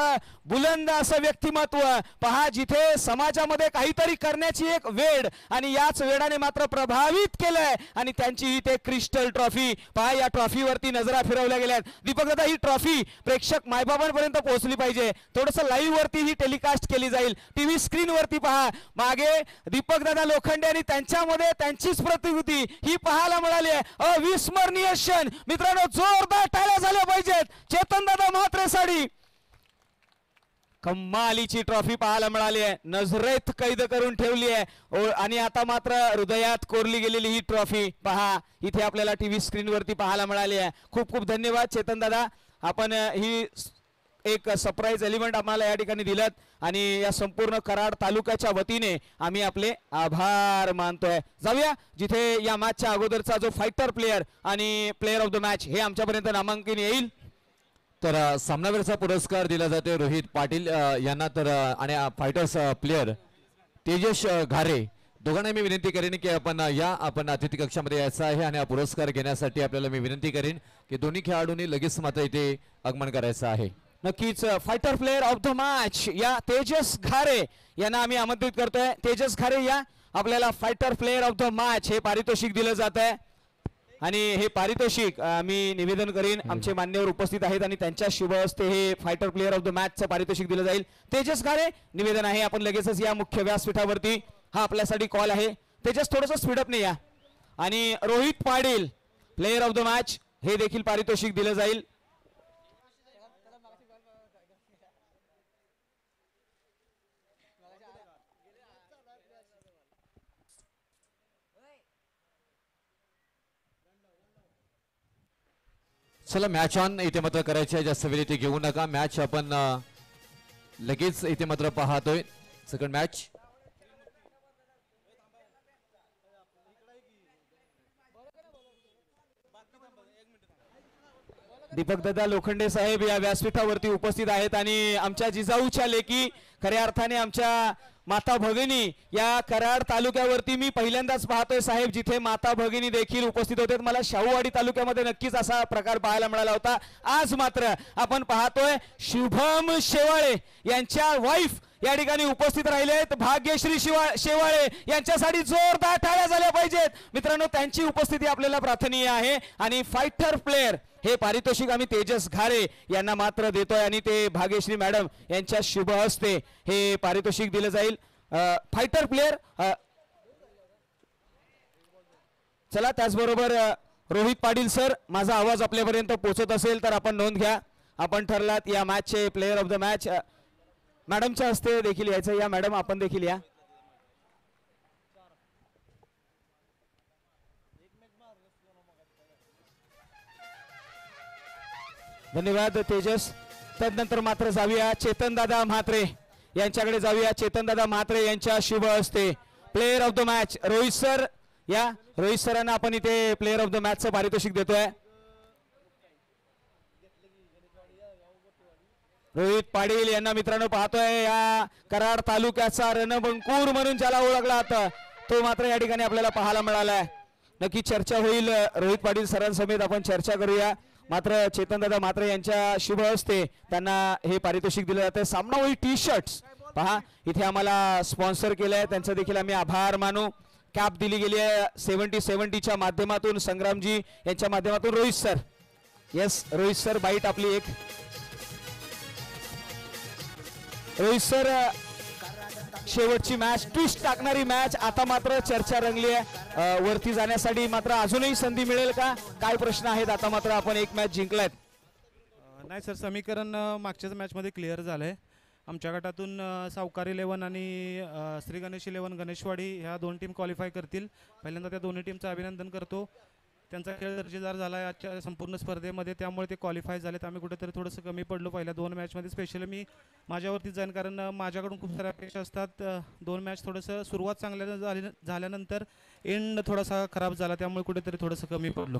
Speaker 1: बुलंद असं व्यक्तिमत्व पहा, जिथे समाजामध्ये काहीतरी करण्याची एक वेड आणि याच वेडाने मात्र प्रभावित केलंय, आणि त्यांची ही ते क्रिस्टल ट्रॉफी पहा. या ट्रॉफीवरती नजरा फिरवल्या गेल्यात. दीपकदादा ही ट्रॉफी प्रेक्षक मायबाबांपर्यंत पोहोचली पाहिजे, थोडंसं लाईव्ह वरती ही टेलिकास्ट केली जाईल. टीव्ही स्क्रीन वरती पहा, मागे दीपकदादा लोखंडे आणि त्यांच्यामध्ये त्यांचीच प्रतिकृती ही पाहायला मिळाली आहे. अविस्मरणीय क्षण मित्रांनो, जोरदार टाळ्या झाल्या पाहिजेत चेतनदादा म्हात्रे साठी. कमालीची ट्रॉफी पाहायला मिळाली आहे, नजरेत कैद करून ठेवली आहे, आणि आता मात्र हृदयात कोरली गेलेली ही ट्रॉफी पहा इथे आपल्याला टीव्ही स्क्रीन वरती पाहायला मिळाली आहे. खूप खूप धन्यवाद चेतनदादा, आपण ही एक सरप्राईज एलिमेंट आम्हाला या ठिकाणी दिलं, आणि या संपूर्ण कराड तालुक्याच्या वतीने आम्ही आपले आभार मानतोय. जाऊया जिथे या मॅचच्या अगोदरचा जो फायटर प्लेयर आणि प्लेयर ऑफ द मॅच हे आमच्यापर्यंत नामांकन येईल.
Speaker 5: तर सामनावीरचा पुरस्कार दिला जातो रोहित पाटील यांना, तर आणि फायटर्स प्लेयर तेजस घारे दोघांना मी विनंती करेन की आपण अतिथी कक्षामध्ये यायचं आहे, आणि हा पुरस्कार घेण्यासाठी आपल्याला मी विनंती करेन की दोन्ही खेळाडूंनी लगेच मात्र इथे आगमन करायचं आहे.
Speaker 1: नक्कीच fighter player of the match या तेजस घारे यांना आम्ही आमंत्रित करतोय. तेजस घारे या, आपल्याला fighter player of the match हे पारितोषिक दिलं जात आहे, आणि हे पारितोषिक मी निवेदन करीन, आमचे मान्यवर उपस्थित आहेत आणि त्यांच्या शुभ हस्ते हे फायटर प्लेयर ऑफ द मॅचचं पारितोषिक दिलं जाईल. तेजस घारे निवेदन आहे, आपण लगेचच या मुख्य व्यासपीठावरती, हा आपल्यासाठी कॉल आहे. तेजस थोडंसं स्पीडअप नाही या, आणि Rohit Patil player of the match हे देखील पारितोषिक दिलं जाईल.
Speaker 5: चला मॅच ऑन इथे मात्र करायची आहे, जास्त वेळ इथे घेऊ नका. मॅच आपण लगेच इथे मात्र पाहतोय. सेकंड मॅच
Speaker 1: दीपकदादा लोखंडे साहेब या व्यासपीठावरती उपस्थित आहेत, आणि आमच्या जिजाऊच्या लेकी खऱ्या अर्थाने आमच्या माता भगिनी या कराड तालुक्यावरती मी पहिल्यांदाच पाहतोय साहेब, जिथे माता भगिनी देखील उपस्थित होते. मला शाहूवाडी तालुक्यामध्ये नक्कीच असा प्रकार पाहायला मिळाला होता. आज मात्र आपण पाहतोय शुभम शेवाळे यांच्या वाईफ या ठिकाणी उपस्थित राहिले आहेत. भाग्यश्री शेवाळे यांच्यासाठी जोरदार टाळ्या झाल्या पाहिजेत. मित्रांनो, त्यांची उपस्थिती आपल्याला प्रार्थनीय आहे. आणि फायटर प्लेयर हे पारितोषिक आम्ही तेजस घारे यांना मात्र देतोय आणि ते भाग्यश्री मॅडम यांच्या शुभ हस्ते हे पारितोषिक दिलं जाईल. फायटर प्लेयर चला, त्याचबरोबर रोहित पाटील सर, माझा आवाज आपल्यापर्यंत पोहोचत असेल तर आपण नोंद घ्या. आपण ठरलात या मॅचचे प्लेयर ऑफ द मॅच. मॅडमच्या हस्ते देखील यायचं. या मॅडम, आपण देखील या. धन्यवाद तेजस. त्यानंतर मात्र जाऊया चेतन दादा म्हात्रे यांच्याकडे जाऊया. चेतन दादा म्हात्रे यांच्या शुभ हस्ते player of the match Rohit sir या. रोहित सरांना आपण इथे प्लेयर ऑफ द मॅचचं पारितोषिक देतोय. रोहित पाटील यांना मित्रांनो पाहतोय, या कराड तालुक्याचा रणबंकूर म्हणून ज्याला ओळखला जातं तो मात्र या ठिकाणी आपल्याला पाहायला मिळालाय. नक्की चर्चा होईल. रोहित पाटील सरांसमेत आपण चर्चा करूया. मात्र चेतनदादा मात्र यांच्या शुभ हस्ते त्यांना हे पारितोषिक दिलं जातं. सामना होईल टी शर्ट्स पहा, इथे आम्हाला स्पॉन्सर केलंय, त्यांचा देखील आम्ही आभार मानू. कॅप दिली गेली आहे 70-70च्या माध्यमातून, संग्रामजी यांच्या माध्यमातून. Rohit sir, yes Rohit sir, bite आपली एक. रोहित सर, शेवटची मॅच, ट्विस्ट टाकणारी मॅच. आता मात्र चर्चा रंगली आहे. वरती जाण्यासाठी मात्र अजूनही संधी मिळेल का, काय प्रश्न आहेत? आता मात्र आपण एक मॅच जिंकलायत.
Speaker 8: नाही सर, समीकरण मागच्याच मॅचमध्ये क्लिअर झालं आहे. आमच्या गटातून सावकार 11 आणि श्री गणेश 11 गणेशवाडी ह्या 2 टीम क्वालिफाय करतील. पहिल्यांदा त्या दोन्ही टीमचं अभिनंदन करतो. त्यांचा खेळ दर्जेदार झाला आहे आजच्या संपूर्ण स्पर्धेमध्ये, त्यामुळे ते क्वालिफाय झालेत. आम्ही कुठेतरी थोडंसं कमी पडलो पहिल्या 2 मॅचमध्ये. स्पेशली मी माझ्यावरतीच जाईन, कारण माझ्याकडून खूप साऱ्या अपेक्षा असतात. 2 मॅच थोडंसं सुरुवात चांगल्या झाल्यानंतर एंड थोडासा खराब झाला, त्यामुळे कुठेतरी थोडंसं कमी पडलो.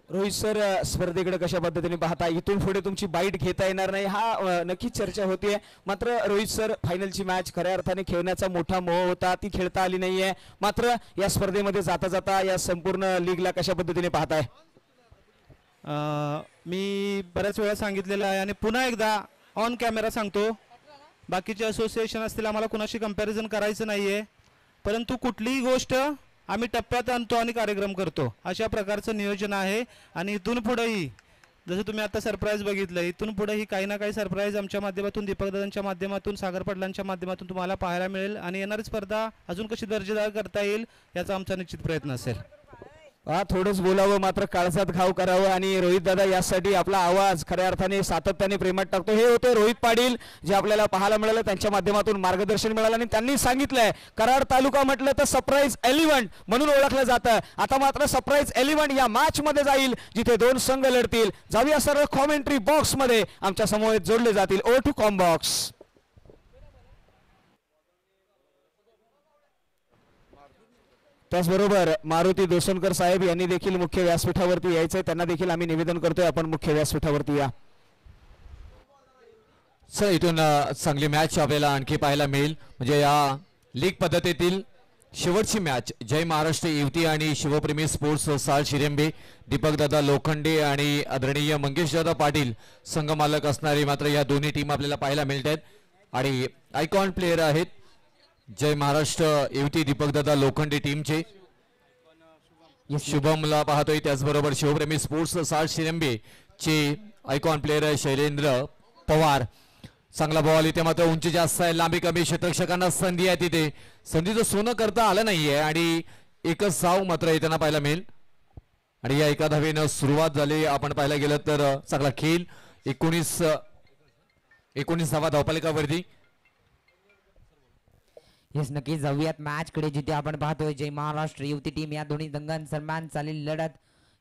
Speaker 1: रोहित सर, स्पर्धेकडे कशा पद्धतीने पाहता? इथून पुढे तुमची बाईट घेता येणार नाही, हा नक्कीच चर्चा होतीये. मात्र रोहित सर, फायनलची मॅच खऱ्या अर्थाने खेळण्याचा मोठा मोह होता, ती खेळता आली नाहीये. मात्र या स्पर्धेमध्ये जाता जाता या संपूर्ण लीगला कशा पद्धतीने पाहताय?
Speaker 8: मी बऱ्याच वेळा सांगितलेलं आहे आणि पुन्हा एकदा ऑन कॅमेरा सांगतो, बाकीचे असोसिएशन असतील, आम्हाला कुणाशी कंपॅरिझन करायचं नाहीये. परंतु कुठलीही गोष्ट आम्ही टप्प्यात आणतो आणि कार्यक्रम करतो, अशा प्रकारचं नियोजन आहे. आणि इथून पुढेही जसं तुम्ही आता सरप्राईज बघितलं, इथून पुढेही काही ना काही सरप्राईज आमच्या माध्यमातून, दीपकदादांच्या माध्यमातून, सागर पाटलांच्या माध्यमातून तुम्हाला पाहायला मिळेल. आणि येणारी स्पर्धा अजून कशी दर्जेदार करता येईल याचा आमचा निश्चित प्रयत्न असेल.
Speaker 1: थोडंच बोलावं, मात्र काळजात घाव करावं. आणि रोहित दादा यासाठी आपला आवाज खऱ्या अर्थाने सातत्याने प्रेमात टाकतो. हे होते रोहित पाटील, जे आपल्याला पाहायला मिळालं, त्यांच्या माध्यमातून मार्गदर्शन मिळालं. आणि त्यांनी सांगितलंय, कराड तालुका म्हटलं तर सरप्राईज एलिव्हंट म्हणून ओळखलं जातं. आता मात्र सरप्राईज एलिव्हंट या मॅच मध्ये जाईल, जिथे 2 संघ लढतील. जाऊया सर्व कॉमेंट्री बॉक्स मध्ये, आमच्या समोर जोडले जातील O2 कॉम बॉक्स. त्याचबरोबर मारुती दोसनकर साहेब यांनी देखील मुख्य व्यासपीठावरती यायचंय, त्यांना देखील आम्ही निवेदन करतोय, आपण मुख्य व्यासपीठावरती या.
Speaker 5: सर, इथून चांगली मॅच आपल्याला आणखी पाहायला मिळेल. म्हणजे या लीग पद्धतीतील शेवटची मॅच जय महाराष्ट्र युवती आणि शिवप्रेमी स्पोर्ट्स साल शिरेंबे, दीपकदादा लोखंडे आणि आदरणीय मंगेशदादा पाटील संघ मालक असणारी मात्र या दोन्ही टीम आपल्याला पाहायला मिळत आहेत. आणि आयकॉन प्लेयर आहेत जय महाराष्ट्र युवती दीपकदादा लोखंडे टीमचे. शुभमला पाहतोय, त्याचबरोबर शिवप्रेमी स्पोर्ट्स साल शिरेंबे चे आयकॉन प्लेयर शैलेंद्र पवार. चांगला बॉल, इथे मात्र उंची जास्त आहे, लांबी कमी, क्षेत्ररक्षकांना संधी आहे, तिथे संधीचं सोनं करता आलं नाहीये. आणि एकच साव मात्र त्यांना पाहायला मिळेल. आणि या एका धावेनं सुरुवात झाली. आपण पाहायला गेलं तर चांगला खेळ, 19 धावफलकावरती.
Speaker 9: येस, नक्की जाऊयात मॅच कडे, जिथे आपण पाहतोय जय महाराष्ट्र युवती टीम या दोन्ही दंगन सन्मान चालेल लढत.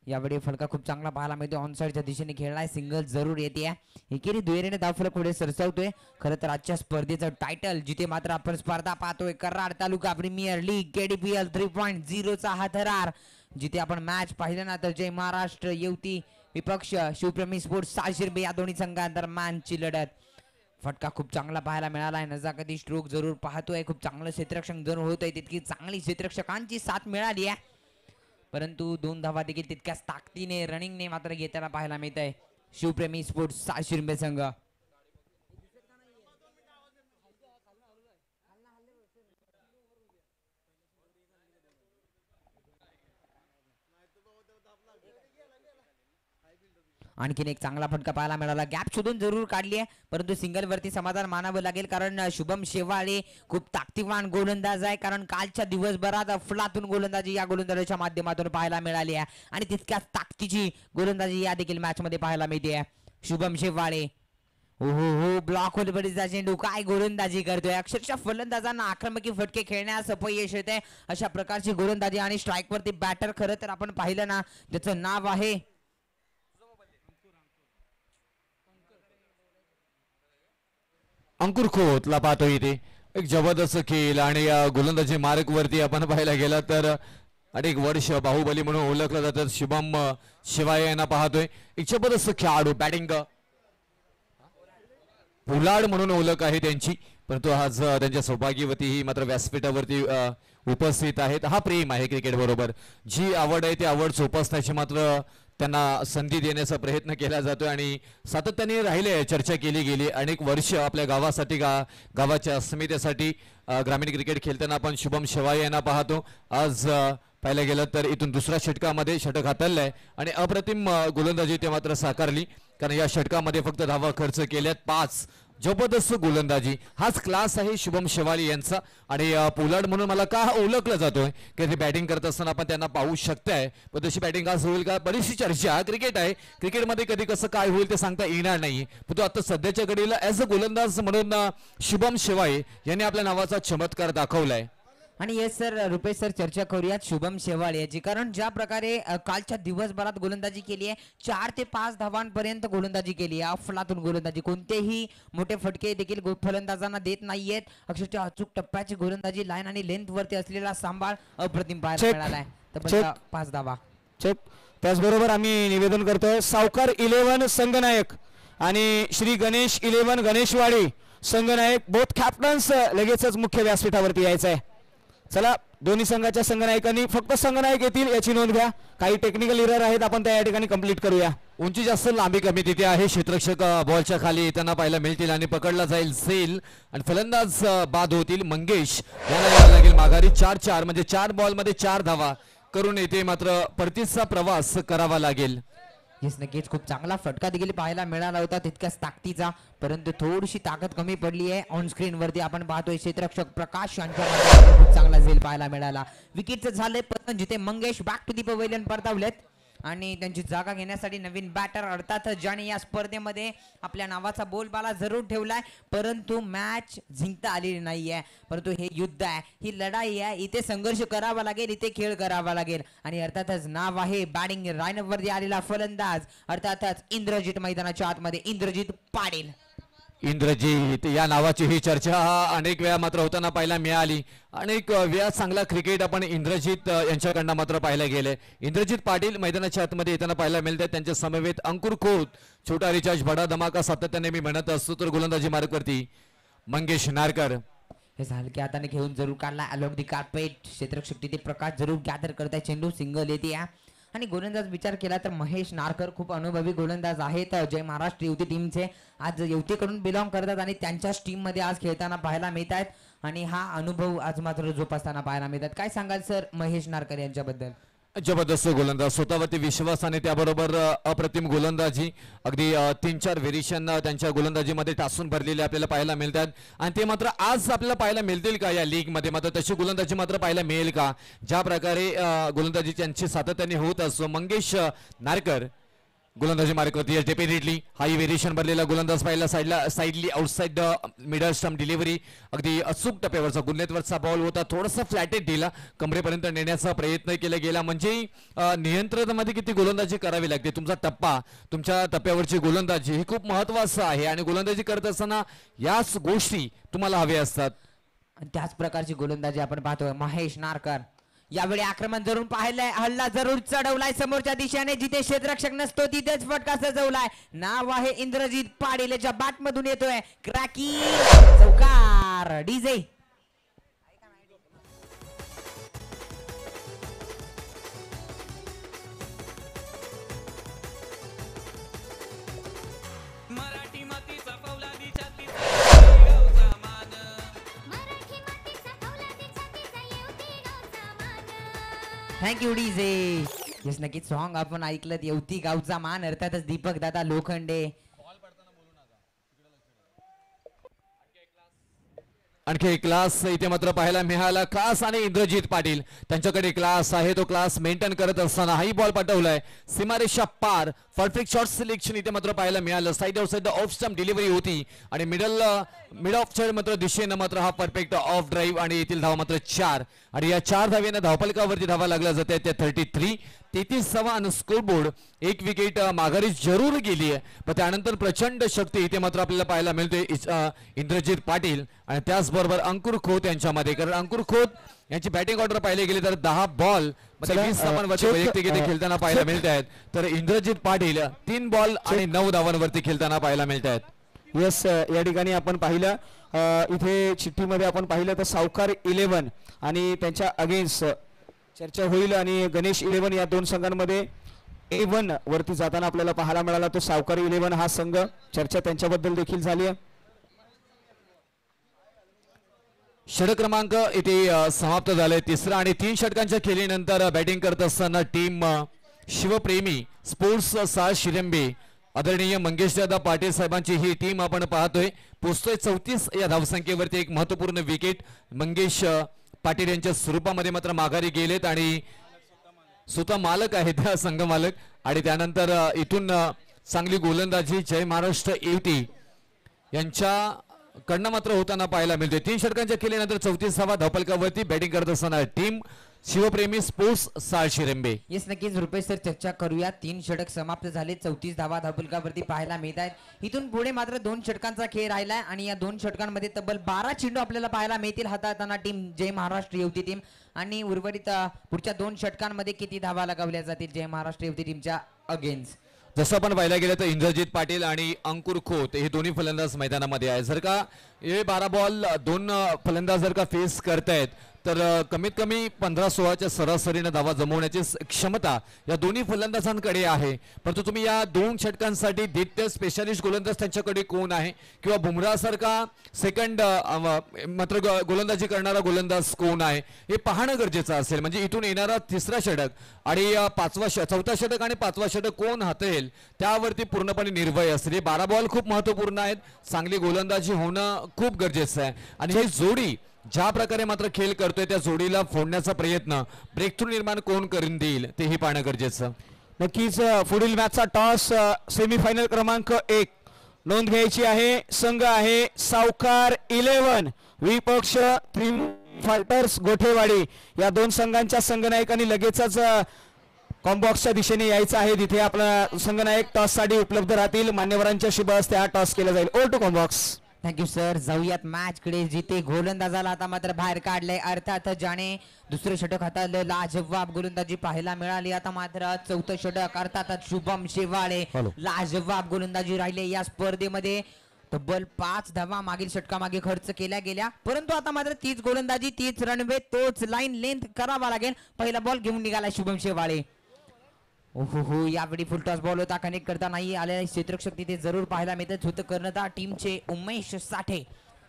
Speaker 9: यावेळी फलका खूप चांगला पाहायला मिळतो, ऑनसाइडच्या दिशेने खेळलाय, सिंगल जरूर येते. एकेरी दुहेरीने धावफलक पुढे सरसावतोय. खरं तर आजच्या स्पर्धेचं टायटल, जिथे मात्र आपण स्पर्धा पाहतोय कराड तालुका प्रीमियर लीग KDPL 3.0चा हा थरार, जिथे आपण मॅच पाहिलं ना तर जय महाराष्ट्र युवती विपक्ष शिवप्रेमी स्पोर्ट्स साल शिरबे या दोन्ही संघांदरम्यानची लढत. फटका खूप चांगला पाहायला मिळाला आहे. नजाकती स्ट्रोक जरूर पाहतोय, खूप चांगलं क्षेत्ररक्षण जरूर होतंय, तितकी चांगली क्षेत्ररक्षकांची साथ मिळाली आहे. परंतु 2 धावा देखील तितक्याच ताकदीने रनिंगने मात्र घेताना पाहायला मिळत आहे शिवप्रेमी स्पोर्ट्स शिरंबे संघ. आणखीन एक चांगला फटका पाहायला मिळाला. गॅप शोधून जरूर काढली आहे, परंतु सिंगल वरती समाधान मानावं लागेल, कारण शुभम शेवाळे खूप ताकदीवान गोलंदाज आहे. कारण कालच्या दिवसभरात अफलातून गोलंदाजी या गोलंदाजाच्या माध्यमातून पाहायला मिळाली आहे आणि तितक्याच ताकदीची गोलंदाजी या देखील मॅच मध्ये पाहायला मिळते आहे. शुभम शेवाळे हो ब्लॉक होलबडीचा चेंडू, काय गोलंदाजी करतोय. अक्षरशः फलंदाजांना आक्रमकी फटके खेळण्यास अपयश येते. अशा प्रकारची गोलंदाजी आणि स्ट्राईक वरती बॅटर खरं तर आपण पाहिलं ना, त्याचं नाव आहे
Speaker 5: अंकुर खोतला पाहतो इथे एक जबरदस्त खेळ आणि गोलंदाजी मार्क वरती आपण पाहायला गेला तर अनेक वर्ष बाहुबली म्हणून ओळखलं जातं शुभम शिवाय यांना पाहतोय. एक जबरदस्त खेळाडू, बॅटिंग पुलाड म्हणून ओळख आहे त्यांची, परंतु आज त्यांच्या सौभाग्यवती ही मात्र व्यासपीठावरती उपस्थित आहेत. हा प्रेम आहे क्रिकेट बरोबर, जी आवड आहे ती आवड जोपासण्याची मात्र त्यांना संधी देण्याचा प्रयत्न केला जातोय आणि सातत्याने राहिले. चर्चा केली गेली अनेक वर्ष आपल्या गावासाठी, गावाच्या अस्मितेसाठी ग्रामीण क्रिकेट खेळताना आपण शुभम शेवाळे यांना पाहतो. आज पाहायला गेलं तर इथून दुसऱ्या षटकामध्ये षटक हाताळलंय आणि अप्रतिम गोलंदाजी ते मात्र साकारली, कारण या षटकामध्ये फक्त धावा खर्च केल्यात 5. जबरदस्त गोलंदाजी, हाच क्लास आहे शुभम शेवाळे यांचा. आणि पोलार्ड म्हणून मला का ओळखलं जातोय की ते बॅटिंग करत असताना आपण त्यांना पाहू शकताय, पण तशी बॅटिंग आज होईल का बरीचशी चर्चा. क्रिकेट आहे, क्रिकेटमध्ये कधी कसं काय होईल ते सांगता येणार नाही, पण तो आता सध्याच्या घडीला ॲज अ गोलंदाज म्हणून शुभम शेवाळे यांनी आपल्या नावाचा चमत्कार दाखवलाय.
Speaker 9: आणि येस सर, रुपेश सर, चर्चा करूयात शुभम शेवाळे याची, कारण ज्या प्रकारे कालच्या दिवसभरात गोलंदाजी केली आहे, 4 ते 5 धावांपर्यंत गोलंदाजी केली आहे. अफलातून गोलंदाजी, कोणतेही मोठे फटके देखील फलंदाजांना देत नाहीयेत. अक्षरशः अचूक टप्प्याची गोलंदाजी, लाईन आणि लेंथ वरती असलेला सांभाळ अप्रतिम पाहायला मिळाला आहे. तर 5 धावा
Speaker 1: चेक. त्याचबरोबर आम्ही निवेदन करतोय सावकार 11 संघनायक आणि श्री गणेश 11 गणेशवाडी संघनायक, बोथ कॅप्टन्स लगेचच मुख्य व्यासपीठावरती यायचं आहे. चला, दोन्ही संघाच्या संघनायकांनी फक्त संघनायक येतील याची नोंद घ्या. काही टेक्निकल एरर आहेत, आपण त्या ठिकाणी कंप्लीट करूया.
Speaker 5: उंची जास्त, लांबी कमी तिथे आहे. क्षेत्ररक्षक बॉलच्या खाली येताना पाहायला मिळतील आणि पकडला जाईल सेल आणि फलंदाज बाद होतील. मंगेश यांना यावं लागेल माघारी. 4-4 म्हणजे 4 बॉलमध्ये 4 धावा करून येते, मात्र परतीचा प्रवास करावा लागेल.
Speaker 9: येस, नक्कीच खूप चांगला फटका देखील पाहायला मिळाला होता, तितक्याच ताकदीचा, परंतु थोडीशी ताकद कमी पडली आहे. ऑन स्क्रीन वरती आपण पाहतोय क्षेत्ररक्षक प्रकाश यांच्या खूप चांगला झेल पाहायला मिळाला. विकेटचं झालंय पतन, जिथे Mangesh back to the pavilion परतावलेत आणि त्यांची जागा घेण्यासाठी नवीन बॅटर, अर्थात ज्याने या स्पर्धेमध्ये आपल्या नावाचा बोलबाला जरूर ठेवलाय, परंतु मॅच जिंकता आलेली नाहीये. परंतु हे युद्ध आहे, ही लढाई आहे, इथे संघर्ष करावा लागेल, इथे खेळ करावा लागेल. आणि अर्थातच नाव आहे बॅटिंग लाईनअपवरती आलेला फलंदाज, अर्थातच इंद्रजित मैदानाच्या आतमध्ये इंद्रजित पाटील.
Speaker 5: इंद्रजित या नावाची ही चर्चा अनेक वेळा मात्र होताना पाहायला मिळाली. अनेक वेळा चांगला क्रिकेट आपण इंद्रजित यांच्याकडनं मात्र पाहायला गेले. इंद्रजित पाटील मैदानाच्या आतमध्ये येताना पाहायला मिळतात. त्यांच्या समवेत अंकुर खोत, छोटा रिचार्ज, बडा धमाका सातत्याने मी म्हणत असतो. तर गोलंदाजी मार्गवरती मंगेश नारकर
Speaker 9: हे हलक्या हाताने घेऊन जरूर काढला अलॉंग दी कार्पेट. क्षेत्ररक्षक तिथे प्रकाश जरूर गॅदर करताय, चेंडू सिंगल येते. आणि गोलंदाज विचार केला तर महेश नारकर खूप अनुभवी गोलंदाज आहेत. जय महाराष्ट्र युवती टीमचे आज युवतीकडून बिलॉंग करतात आणि त्यांच्याच टीम मध्ये आज खेळताना पाहायला मिळत आहेत आणि हा अनुभव आज मात्र जोपासताना पाहायला मिळतात. काय सांगाल सर महेश नारकर यांच्याबद्दल?
Speaker 5: जबरदस्त गोलंदाज, स्वतःवरती विश्वास आणि त्याबरोबर अप्रतिम गोलंदाजी. अगदी 3-4 व्हेरिएशन त्यांच्या गोलंदाजीमध्ये टासून भरलेले आपल्याला पाहायला मिळतात आणि ते मात्र आज आपल्याला पाहायला मिळतील का या लीग मध्ये? मात्र तशी गोलंदाजी मात्र पाहायला मिळेल का? ज्या प्रकारे गोलंदाजी त्यांची सातत्याने होत असतो. मंगेश नारकर गोलंदाजी मार्गवरती डेफिनेटली हाई व्हेरिएशन भरलेला गोलंदाज पाहिला. साईडली आउटसाइड मिडल स्टंप डिलिव्हरी, अगदी अचूक टप्प्यावरचा गुन्हेवरचा बॉल होता. थोडासा फ्लॅटेड दिला, कमरेपर्यंत नेण्याचा प्रयत्न केला गेला. म्हणजे नियंत्रणामध्ये किती गोलंदाजी करावी लागते. तुमचा टप्पा, तुमच्या टप्प्यावरची गोलंदाजी ही खूप महत्वाचं आहे आणि गोलंदाजी करत असताना याच गोष्टी तुम्हाला हव्या असतात.
Speaker 9: त्याच प्रकारची गोलंदाजी आपण पाहतोय. महेश नारकर यावेळी आक्रमण जरूर पाहिलंय, हल्ला जरूर चढवलाय समोरच्या दिशेने, जिथे क्षेत्ररक्षक नसतो तिथेच फटका सजवलाय. नाव आहे इंद्रजित पाटील, याच्या बॅट मधून येतोय क्रॅकी चौकार. DJ thank you DJ. येस नक्कीच सॉन्ग आपण ऐकलं, येवती गावचा मान, अर्थातच दीपक दादा लोखंडे.
Speaker 5: आणखी एक क्लास इथे मात्र पाहायला मिळाला, क्लास आणि इंद्रजित पाटील त्यांच्याकडे क्लास आहे, तो क्लास मेंटेन करत असताना हाई बॉल पाठवलाय सीमारेषा पार. परफेक्ट शॉट सिलेक्शन इथे मात्र पाहायला मिळालं, side of side off stump delivery होती आणि मिड ऑफ साइड मात्र दिशेनं मात्र हा परफेक्ट ऑफ ड्राईव्ह आणि येथील धावा मात्र 4 आणि या 4 धावेनं धावफलकावरती धावा लागल्या जाते त्या 33. 33 आणि स्कोरबोर्ड. एक विकेट माघारी जरूर गेली आहे, पण त्यानंतर प्रचंड शक्ती इथे मात्र आपल्याला पाहायला मिळते इंद्रजित पाटील आणि त्याचबरोबर अंकुर खोत यांच्यामध्ये. कारण अंकुर खोत यांची बॅटिंग ऑर्डर पाहिले गेले तर 10 बॉल वैयक्तिक इथे खेळताना पाहायला मिळत आहेत, तर इंद्रजित पाटील 3 बॉल आणि 9 धावांवरती खेळताना पाहायला मिळत आहेत.
Speaker 1: येस, या ठिकाणी आपण पाहिलं इथे चिठ्ठीमध्ये आपण पाहिलं तर सावकार 11 आणि त्यांच्या अगेन्स्ट चर्चा होईल आणि गणेश 11 या दोन संघांमध्ये A1 वरती जाताना आपल्याला पाहायला मिळाला. तो सावकार 11 हा संघ, चर्चा त्यांच्याबद्दल देखील झाली आहे.
Speaker 5: षटक क्रमांक इथे समाप्त झाले. तिसरा आणि 3 षटकांच्या खेळीनंतर बॅटिंग करत असताना टीम शिवप्रेमी स्पोर्ट्स 6 शिरंबे आदरणीय मंगेशदादा पाटील साहेबांची ही टीम आपण पाहतोय, पोहोचतोय 34 या धावसंख्येवरती. एक महत्वपूर्ण विकेट मंगेश पाटील यांच्या स्वरूपामध्ये मात्र माघारी गेलेत आणि स्वतः मालक आहेत त्या संघ मालक. आणि त्यानंतर इथून चांगली गोलंदाजी जय महाराष्ट्र युवती यांच्याकडनं मात्र होताना पाहायला मिळते. 3 षटकांच्या खेळीनंतर 34व्या धावफलकावरती बॅटिंग करत असताना टीम शिवप्रेमी स्पोर्ट्स 6 शिरंबे.
Speaker 9: येस नक्कीच रुपेश सर, चर्चा करूया. 3 षटक समाप्त झाले, 34 धावा धावफलकावरती पाहायला मिळत आहेत. इथून पुढे मात्र 2 षटकांचा खेळ राहिलाय आणि या 2 षटकांमध्ये तब्बल 12 चेंडू आपल्याला पाहायला मिळतील हाताळताना टीम जय महाराष्ट्र युवती टीम. आणि उर्वरित पुढच्या 2 षटकांमध्ये किती धावा लगावल्या जातील जय महाराष्ट्र युवती टीमच्या अगेन्स्ट.
Speaker 5: जसं आपण पाहायला गेलं तर इंद्रजित पाटील आणि अंकुर खोत हे दोन्ही फलंदाज मैदानामध्ये आहे. जर का हे 12 बॉल 2 फलंदाज जर का फेस करतायत तर कमीत कमी 15-16च्या सरासरीनं धावा जमवण्याची क्षमता या दोन्ही फलंदाजांकडे आहे. परंतु तुम्ही या 2 षटकांसाठी द्वितीय स्पेशालिस्ट गोलंदाज त्यांच्याकडे कोण आहे किंवा बुमराह सारखा सेकंड मात्र गोलंदाजी करणारा गोलंदाज कोण आहे हे पाहणं गरजेचं असेल. म्हणजे इथून येणारा 3रा षटक आणि 4था षटक आणि 5वा षटक कोण हातेल त्यावरती पूर्णपणे निर्भय असेल. हे 12 बॉल खूप महत्वपूर्ण आहेत, चांगली गोलंदाजी होणं खूप गरजेचं आहे आणि ही जोडी ज्या प्रकारे मात्र खेळ करतोय त्या जोडीला फोडण्याचा प्रयत्न ब्रेक थ्रू निर्माण कोण करून देईल तेही पाहणं गरजेचं.
Speaker 1: नक्कीच पुढील मॅचचा टॉस सेमीफायनल क्रमांक 1 नोंद घ्यायची आहे. संघ आहे सावकार 11 विपक्ष फायटर्स गोठेवाडी. या 2 संघांच्या संघनायकांनी लगेचच कॉम्बॉक्सच्या दिशेने यायचं आहे. तिथे आपला संघनायक टॉस साठी उपलब्ध राहतील. मान्यवरांच्या शुभ हस्ते हा टॉस केला जाईल. ओल टू कॉम्बॉक्स.
Speaker 9: Thank you sir. जाऊयात मॅच कडे, जिथे गोलंदाजाला आता मात्र बाहेर काढलंय. अर्थात ज्याने 2रं षटक हाताळलं, लाजवाब गोलंदाजी पाहायला मिळाली. आता मात्र 4थं षटक अर्थातच शुभम शेवाळे लाजवाब गोलंदाजी राहिले या स्पर्धेमध्ये. तब्बल 5 धावा मागील षटकामागे खर्च केल्या गेल्या, परंतु आता मात्र तीच गोलंदाजी, तीच रनवे, तोच लाईन लेंथ करावा लागेल. पहिला बॉल घेऊन निघाला शुभम शेवाळे. ओहो, यावेळी फुल टॉस बॉल होता, कनेक्ट करता नाही आलेला क्षेत्ररक्षक तिथे जरूर पाहायला मिळत होतं. कर्णधार टीमचे उमेश साठे,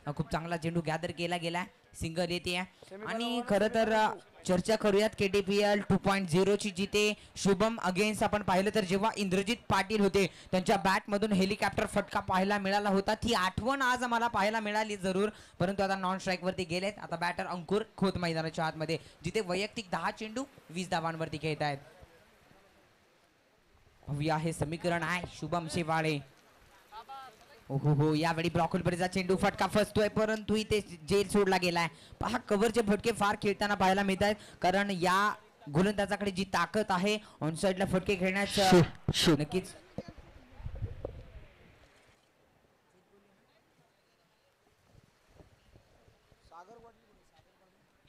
Speaker 9: खूप चांगला चेंडू गॅदर केला गेला, सिंगल येते. आणि खरं तर चर्चा करूयात KTPL 2.0 ची, जिथे शुभम अगेन्स्ट आपण पाहिलं तर जेव्हा इंद्रजित पाटील होते त्यांच्या बॅट मधून हेलिकॉप्टर फटका पाहायला मिळाला होता. ती आठवण आज आम्हाला पाहायला मिळाली जरूर, परंतु आता नॉन स्ट्राईक वरती गेलेत. आता बॅटर अंकुर खोत मैदानाच्या आतमध्ये, जिथे वैयक्तिक 10 चेंडू 20 धावांवरती खेळत आहेत. हे समीकरण आहे शुभम शेवाळे. ओहो, यावेळी ब्रॉकलबरीचा चेंडू फटका फसतोय, परंतु इथे जेल सोडला गेलाय. पहा, कव्हरचे फटके फार खेळताना पाहायला मिळत आहेत, कारण या गोलंदाजाकडे जी ताकद आहे ऑन साइडला फटके खेळण्याचं. नक्कीच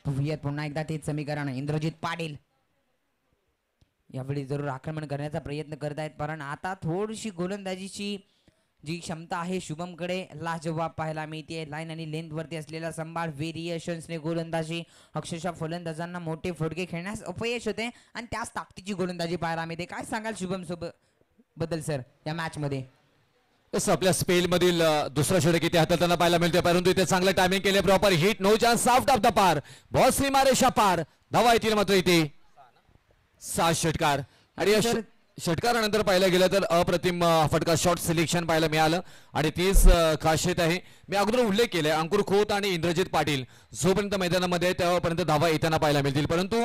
Speaker 9: पाहूयात पुन्हा एकदा तेच समीकरण. इंद्रजित पाटील यावेळी जरूर आक्रमण करण्याचा प्रयत्न करत आहेत, पण आता थोडीशी गोलंदाजीची जी क्षमता आहे शुभमकडे लाजवाब पाहायला मिळते. लाईन आणि लेंथ वरती असलेला संभाळ व्हेरिएशन्सने गोलंदाजी अक्षरशः फलंदाजांना मोठे फटके खेळण्यास अपयश होते आणि त्याच ताकदीची गोलंदाजी पाहायला मिळते. काय सांगाल शुभम बद्दल सर या मॅच मध्ये?
Speaker 5: आपल्या स्पेल मधील दुसरा षटक इथे हाताळताना पाहायला मिळते, परंतु इथे चांगलं टायमिंग केले. Proper hit, no chance, out of the park. Ball सीमारेषा पार. धावा येतील मात्र इथे 6 षटकार. आणि षटकारानंतर पाहायला गेलं तर अप्रतिम फटका शॉट सिलेक्शन पाहायला मिळालं आणि तीच खासियत आहे. मी अगोदर उल्लेख केलाय अंकुर खोत आणि इंद्रजित पाटील जोपर्यंत मैदानामध्ये तेव्हापर्यंत धावा येताना पाहायला मिळतील, परंतु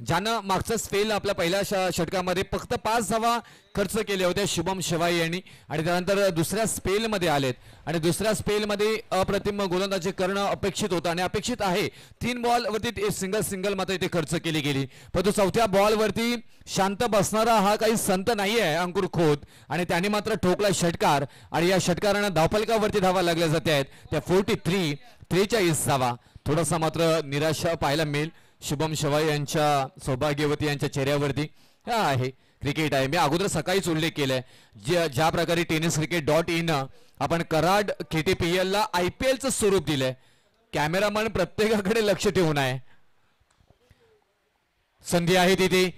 Speaker 5: ज्यानं मागचा स्पेल आपल्या पहिल्या षटकामध्ये फक्त 5 धावा खर्च केल्या होत्या शुभम शिवाई यांनी आणि त्यानंतर दुसऱ्या स्पेलमध्ये आलेत आणि दुसऱ्या स्पेलमध्ये अप्रतिम गोलंदाजी करणं अपेक्षित होतं आणि अपेक्षित आहे. 3 बॉलवरती सिंगल मात्र इथे खर्च केली गेली, परंतु चौथ्या बॉलवरती शांत बसणारा हा काही संत नाही आहे अंकुर खोत आणि त्याने मात्र ठोकला षटकार आणि या षटकारानं धावफलकावरती धावा लागल्या जाते आहेत त्या 43 धावा. थोडासा मात्र निराशा पाहायला मिळेल शुभम शिवाई यांच्या सौभाग्यवती यांच्या चेहऱ्यावरती. हा आहे क्रिकेट आहे. मी अगोदर सकाळीच उल्लेख केलाय ज्या प्रकारे tenniscricket.in आपण कराड KTPL ला IPLचं स्वरूप दिलंय. कॅमेरामन प्रत्येकाकडे लक्ष ठेवून आहे. संधी आहे तिथे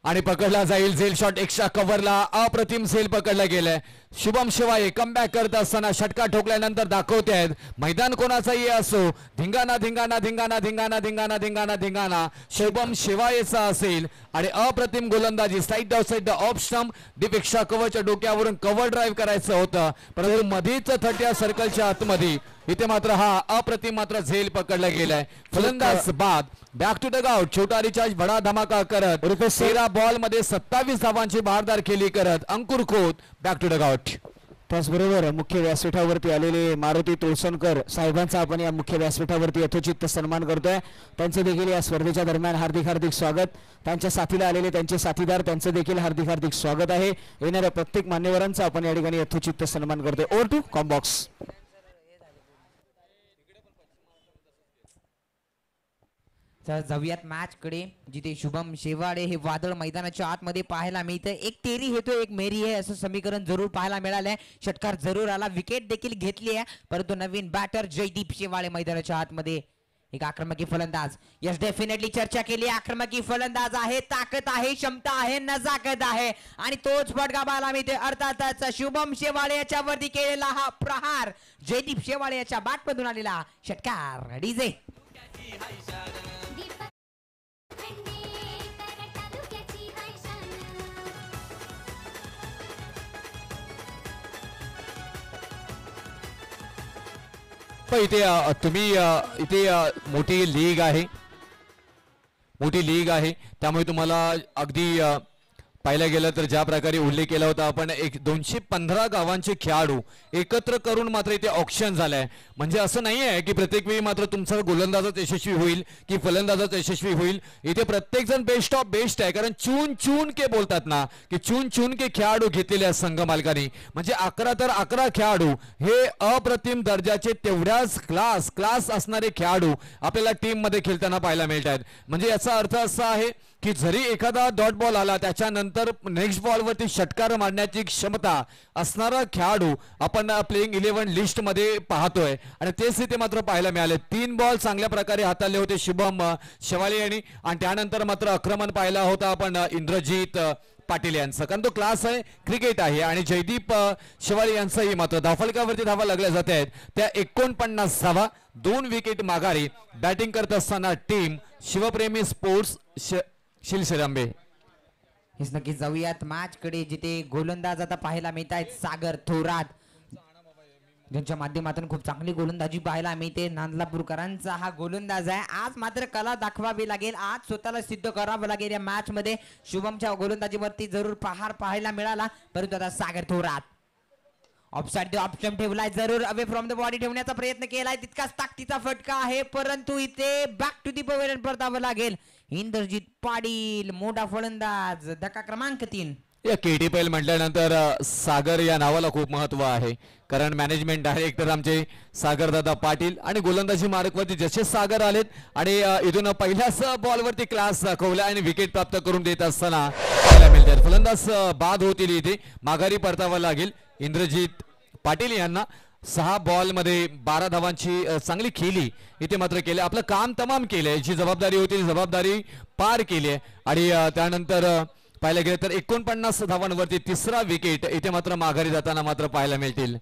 Speaker 5: आणि पकडला जाईल. झेल शॉट एक्स्ट्रा कव्हरला अप्रतिम झेल पकडला गेलाय. शुभम शिवाय कमबॅक करत असताना षटका ठोकल्यानंतर दाखवते आहेत मैदान कोणाचाही असो धिंगाणा धिंगाणा धिंगाणा धिंगाणा धिंगाणा धिंगाणा धिंगाणा शुभम शिवायचा असेल आणि अप्रतिम गोलंदाजी slide outside the off stump दीपेक्षा कवरच्या डोक्यावरून कव्हर ड्राईव्ह करायचं होतं, परंतु मधीच 30 सर्कलच्या आतमध्ये इथे मात्र हा अप्रतिम मात्र झेल पकडला गेलाय. फलंदाज बाद. Back to the gout. छोटा रिचार्ज बडा धमाका करत 13 बॉल मध्ये 27 धावांची बहारदार केली करत Ankur Khot back to the गाउट.
Speaker 1: त्याचबरोबर मुख्य व्यासपीठावरती आलेले मारुती तुळसणकर साहेबांचा आपण या मुख्य व्यासपीठावरती यथोचित सन्मान करतोय. त्यांचे देखील या स्पर्धेच्या दरम्यान हार्दिक स्वागत. त्यांच्या साथीला आलेले त्यांचे साथीदार त्यांचे देखील हार्दिक स्वागत आहे. येणाऱ्या प्रत्येक मान्यवरांचा आपण या ठिकाणी यथोचित सन्मान करतोय. Over to combox.
Speaker 9: तर जाऊयात मॅच कडे जिथे शुभम शेवाडे हे वादळ मैदानाच्या आतमध्ये पाहायला मिळतं. एक तेरी हेतो एक मेरी आहे असं समीकरण जरूर पाहायला मिळालंय. षटकार जरूर आला, विकेट देखील घेतली आहे, परंतु नवीन बॅटर जयदीप शेवाळे मैदानाच्या आतमध्ये एक आक्रमकी फलंदाज. यस डेफिनेटली चर्चा केली. आक्रमकी फलंदाज आहे, ताकद आहे, क्षमता आहे, नजाकत आहे आणि तोच फटका पाहायला मिळते. अर्थातच शुभम शेवाळे याच्यावरती केलेला हा प्रहार जयदीप शेवाळे याच्या बॅटमधून आलेला षटकार. डीजे
Speaker 5: इथे तुम्ही इथे मोठी लीग आहे त्यामुळे तुम्हाला अगदी पाहिलं गेलं तर ज्या प्रकारे उल्लेख केला होता आपण 215 गावांचे खेळाडू एकत्र करून मात्र इथे ऑक्शन झालंय. म्हणजे असं नाही आहे की प्रत्येक वेळी मात्र तुमचा गोलंदाजच यशस्वी होईल की फलंदाजच यशस्वी होईल. इथे प्रत्येक जण बेस्ट ऑफ बेस्ट आहे, कारण चून के बोलतात ना की चून के खेळाडू घेतलेले आहेत संघ मालकांनी. म्हणजे 11 तर 11 खेळाडू हे अप्रतिम दर्जाचे तेवढ्याच क्लास असणारे खेळाडू आपल्याला टीम मध्ये खेळताना पाहायला मिळत आहेत. म्हणजे याचा अर्थ असा आहे की जरी एखादा डॉट बॉल आला त्याच्यानंतर नेक्स्ट बॉलवरती षटकार मारण्याची क्षमता असणारा खेळाडू आपण प्लेइंग 11 लिस्ट मध्ये पाहतोय आणि तेच इथे मात्र पाहायला मिळाले. 3 बॉल चांगल्या प्रकारे हाताळले होते शुभम शिवाळे यांनी आणि त्यानंतर मात्र आक्रमण पाहिला होता आपण इंद्रजित पाटील यांचं, कारण तो क्लास आहे, क्रिकेट आहे. आणि जयदीप शिवाळे यांचाही मात्र धावफलकावरती धावा लागल्या जात आहेत त्या 49 धावा. 2 विकेट माघारी बॅटिंग करत असताना टीम शिवप्रेमी स्पोर्ट्स शिलशरंबे.
Speaker 9: हेच नक्की जाऊयात मॅच कडे जिथे गोलंदाज आता पाहायला मिळत आहेत सागर थोरात, ज्यांच्या माध्यमातून खूप चांगली गोलंदाजी पाहायला मिळते. नांदलापूरकरांचा हा गोलंदाज आहे. आज मात्र कला दाखवावी लागेल, आज स्वतःला सिद्ध करावं लागेल. या मॅच मध्ये शुभमच्या गोलंदाजीवरती जरूर प्रहार पाहायला मिळाला, परंतु आता सागर थोरात ऑफसाइड ऑप्शन ठेवलाय, जरूर अवे फ्रॉम द बॉडी ठेवण्याचा प्रयत्न केलाय, तितकाच ताकदीचा फटका आहे, परंतु इथे बॅक टू दी पवेलियन परतावं लागेल. इंद्रजित पाटील मोठा फलंदाज, धक्का क्रमांक 3.
Speaker 5: या KTPL म्हटल्यानंतर सागर या नावाला खूप महत्व आहे, कारण मॅनेजमेंट डायरेक्टर आमचे सागरदादा पाटील आणि गोलंदाजी मार्कवरती जसे सागर आलेत आणि इथून पहिल्याच बॉलवरती क्लास दाखवला आणि विकेट प्राप्त करून देत असताना पाहायला मिळतात. फलंदाज बाद होतील इथे, माघारी परतावा लागेल इंद्रजित पाटील यांना. 6 बॉलमध्ये 12 धावांची चांगली खेळी इथे मात्र केले, आपलं काम तमाम केलंय, जी जबाबदारी होती ती जबाबदारी पार केली आहे. आणि त्यानंतर पाहायला गेलं तर 49 धावांवरती तिसरा विकेट इथे मात्र माघारी जाताना मात्र पाहायला मिळतील.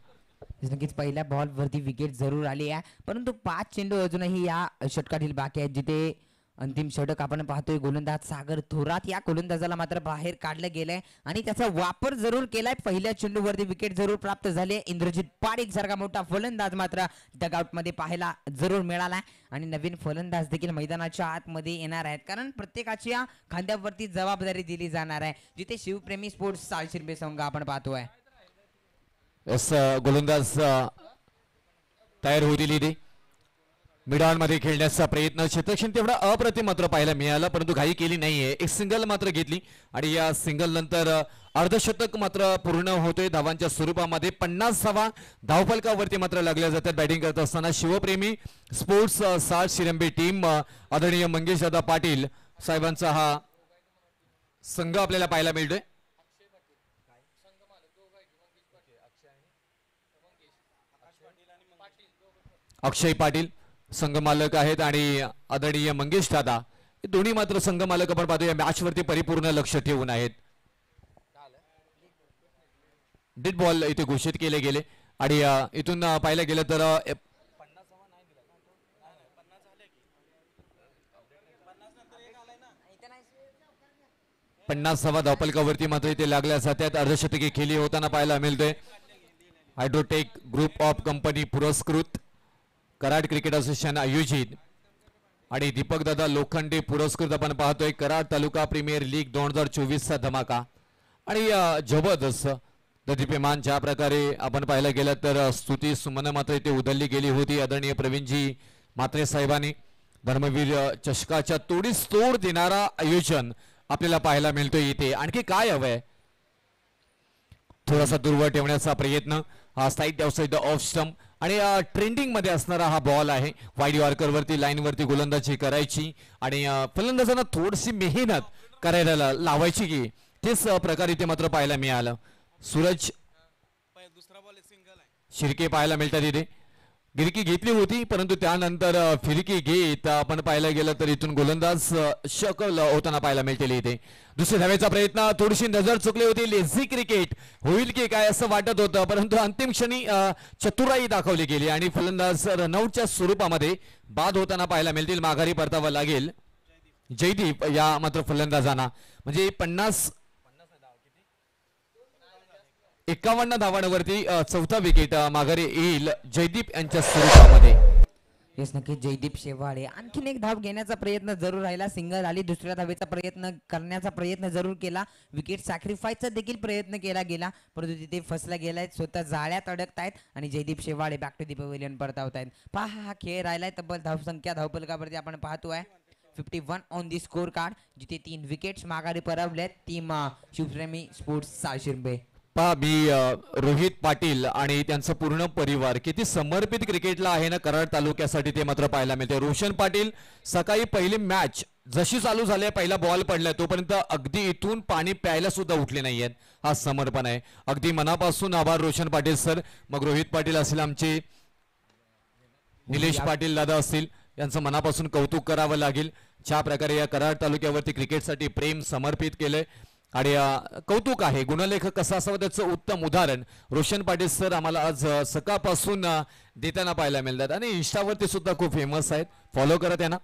Speaker 9: नक्कीच पहिल्या बॉल वरती विकेट जरूर आली आहे, परंतु 5 चेंडू अजूनही या षटकातील बाकी आहेत, जिथे अंतिम षटक आपण पाहतोय. गोलंदाज सागर थोरात या गोलंदाजाला मात्र बाहेर काढलं गेलंय आणि त्याचा वापर जरूर केलाय. पहिल्या चेंडूवरती विकेट जरूर प्राप्त झाली. इंद्रजित पाटील सारखा मोठा फलंदाज मात्र डगआउट मध्ये पाहायला जरूर मिळालाय आणि नवीन फलंदाज देखील मैदानाच्या आतमध्ये येणार आहेत, कारण प्रत्येकाच्या खांद्यावरती जबाबदारी दिली जाणार आहे, जिथे शिवप्रेमी स्पोर्ट्स सालशिरबे संघ आपण पाहतोय.
Speaker 5: गोलंदाज तयार होतील इथे मिडऑन मध्ये खेळण्याचा प्रयत्न, क्षेत्रक्षण तेवढा अप्रतिम मात्र पाहायला मिळाला, परंतु घाई केली नाहीये. एक सिंगल मात्र घेतली आणि या सिंगल नंतर अर्धशतक मात्र पूर्ण होतोय धावांच्या स्वरूपामध्ये. 50 धावा धावफलकावरती मात्र लागल्या जातात बॅटिंग करत असताना. शिवप्रेमी स्पोर्ट्स साल शिरंबे टीम आदरणीय मंगेश दादा पाटील साहेबांचा हा संघ आपल्याला पाहायला मिळतोय. अक्षय पाटील संघ मालक आहेत आणि आदरणीय मंगेश दादा हे दोन्ही मात्र संघ मालक आपण पाहतो या मॅच वरती परिपूर्ण लक्ष ठेवून आहेत. डेड बॉल इथे घोषित केले गेले आणि इथून पाहायला गेलं तर 50 धावा धावफलकावरती मात्र इथे लागल्या जातात. अर्धशतकी खेळी होताना पाहायला मिळतोय. हायड्रोटेक ग्रुप ऑफ कंपनी पुरस्कृत, कराड क्रिकेट असोसिएशन आयोजित आणि दीपक दादा लोखंडे पुरस्कृत आपण पाहतोय कराड तालुका प्रीमियर लीग 2024 चा धमाका. आणि जबरदस्त दीप्यमान ज्या प्रकारे आपण पाहायला गेलं तर स्तुती सुमन मात्र इथे उधळली गेली होती आदरणीय प्रवीणजी म्हात्रे साहेबांनी. धर्मवीर चषकाच्या तोडीस तोड देणारा आयोजन आपल्याला पाहायला मिळतोय इथे. आणखी काय हवंय, थोडासा दुर्वर ठेवण्याचा प्रयत्न, साईड ऑफ ऑफ स्टंप आणि ट्रेंडिंग मध्ये असणारा हा बॉल आहे. वाईड यॉर्कर वरती लाईन वरती गोलंदाजी करायची आणि फलंदाजांना थोडीशी मेहनत करायला लावायची की तेच प्रकार इथे मात्र पाहायला मिळालं. सूरज शिर्के पाहायला मिळतात इथे. गिरकी घेतली होती परंतु त्यानंतर फिरकी घेत आपण पाहायला गेलं तर इथून गोलंदाज शकल होताना पाहायला मिळते इथे. दुसऱ्या धावेचा प्रयत्न, थोडीशी नजर चुकली होती. लेझी क्रिकेट होईल की काय असं वाटत होतं, परंतु अंतिम क्षणी चतुराई दाखवली गेली आणि फलंदाज रनआउटच्या स्वरूपामध्ये बाद होताना पाहायला मिळतील. माघारी परतावा लागेल जयदीप या मात्र फलंदाजांना. म्हणजे 51 धावांवरती चौथा विकेट माघारी येईल जयदीप यांच्या स्वरूपामध्ये.
Speaker 9: येस नक्की जयदीप शेवाळे आणखीन एक धाव घेण्याचा प्रयत्न जरूर राहिला. सिंगल आली, दुसऱ्या धावेचा प्रयत्न करण्याचा प्रयत्न जरूर केला. विकेट सॅक्रिफाईसचा देखील प्रयत्न केला गेला, परंतु तिथे फसला गेलाय. स्वतः जाळ्यात अडकतायत आणि Jaydeep Shewale back to the pavilion परतावतायत. पहा हा खेळ राहिलाय. तब्बल धावसंख्या धावफलकावरती आपण पाहतोय 51 ऑन दी स्कोर कार्ड, जिथे 3 विकेट्स माघारी परवल्यात टीम शिवप्रेमी स्पोर्ट्स सालशिरबे.
Speaker 5: पहा मी रोहित पाटील आणि त्यांचा पूर्ण परिवार किती समर्पित क्रिकेटला आहे ना कराड तालुक्यासाठी ते मात्र पाहायला मिळते. रोशन पाटील सकाळी पहिली मॅच जशी चालू झाली, पहिला बॉल पडलाय तोपर्यंत अगदी इथून पाणी प्यायला सुद्धा उठले नाहीयेत. हा समर्पण आहे. अगदी मनापासून आभार रोशन पाटील सर. मग रोहित पाटील असतील, आमचे निलेश पाटील दादा असतील, यांचं मनापासून कौतुक करावं लागेल. ज्या प्रकारे या कराड तालुक्यावरती क्रिकेटसाठी प्रेम समर्पित केलंय आणि कौतुक आहे. गुणलेखक कसा असावं त्याचं उत्तम उदाहरण रोशन पाटील सर आम्हाला आज सकाळपासून देताना पाहायला मिळतात आणि इंस्टावरती सुद्धा खूप फेमस आहेत. फॉलो करा त्यांना.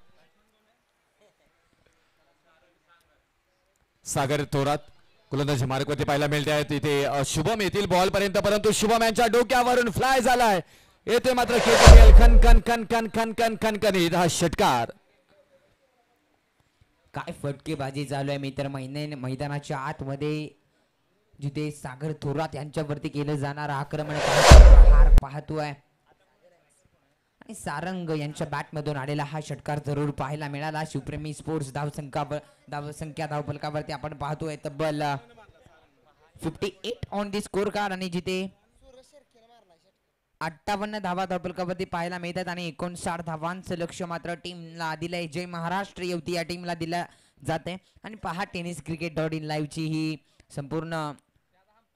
Speaker 5: सागर थोरात गोलंदाजी मार्गवरती पाहायला मिळते आहेत. इथे शुभम येतील बॉल पर्यंत, परंतु शुभम यांच्या डोक्यावरून फ्लाय झालाय. येते मात्र खन खन खन खन खन खन खन खन हा षटकार.
Speaker 9: काय फटकेबाजी चालू आहे मित्र. मैदानाच्या आतमध्ये जिथे सागर थोरात यांच्यावरती केलं जाणार आक्रमण पाहतोय आणि सारंग यांच्या बॅट मधून आलेला हा षटकार जरूर पाहायला मिळाला. शिवप्रेमी स्पोर्ट्स धावसंख्या धावफलकावरती आपण पाहतोय तब्बल 58 ऑन दी स्कोर कार्ड आणि जिथे 58 धावा धावफलकावरती पाहायला मिळतात आणि 59 धावांचं लक्ष मात्र टीमला दिलंय. जय महाराष्ट्र युवती या टीमला दिलं जाते. आणि पहा टेनिस cricket.in लाईव्हची ही संपूर्ण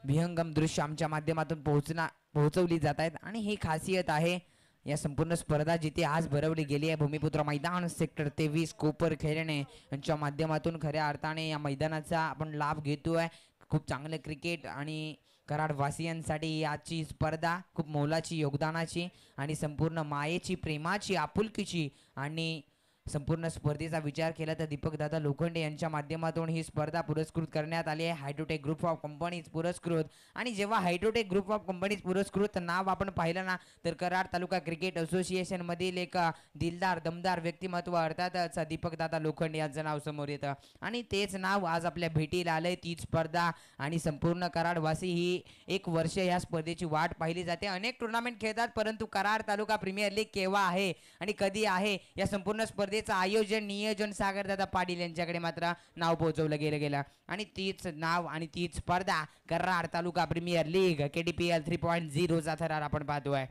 Speaker 9: विहंगम दृश्य आमच्या माध्यमातून पोहोचवली जात आहेत. आणि ही खासियत आहे या संपूर्ण स्पर्धा जिथे आज भरवली गेली आहे. भूमिपुत्र मैदान सेक्टर 23 कोपर खेळणे यांच्या माध्यमातून खऱ्या अर्थाने या मैदानाचा आपण लाभ घेतोय. खूप चांगलं क्रिकेट आणि कराडवासियांसाठी आजची स्पर्धा खूप मोलाची, योगदानाची आणि संपूर्ण मायेची, प्रेमाची, आपुलकीची आणि संपूर्ण स्पर्धेचा विचार केला तर दीपकदादा लोखंडे यांच्या माध्यमातून ही स्पर्धा पुरस्कृत करण्यात आली आहे. हायड्रोटेक ग्रुप ऑफ कंपनीज पुरस्कृत. आणि जेव्हा हायड्रोटेक ग्रुप ऑफ कंपनीज पुरस्कृत नाव आपण पाहिलं ना तर कराड तालुका क्रिकेट असोसिएशन मधील एक दिलदार दमदार व्यक्तिमत्व अर्थातच दीपकदादा लोखंडे यांचं नाव समोर येतं. आणि तेच नाव आज आपल्या भेटीला आलंय. तीच स्पर्धा आणि संपूर्ण कराडवासी ही एक वर्ष या स्पर्धेची वाट पाहिली जाते. अनेक टुर्नामेंट खेळतात परंतु कराड तालुका प्रीमियर लीग केव्हा आहे आणि कधी आहे या संपूर्ण स्पर्धेचं आयोजन नियोजन सागरदादा पाटील यांच्याकडे मात्र नाव पोहोचवलं गेलं. आणि तीच नाव आणि तीच स्पर्धा कराड तालुका प्रीमियर लीग KDPL 3.0 चा थरार आपण पाहतोय.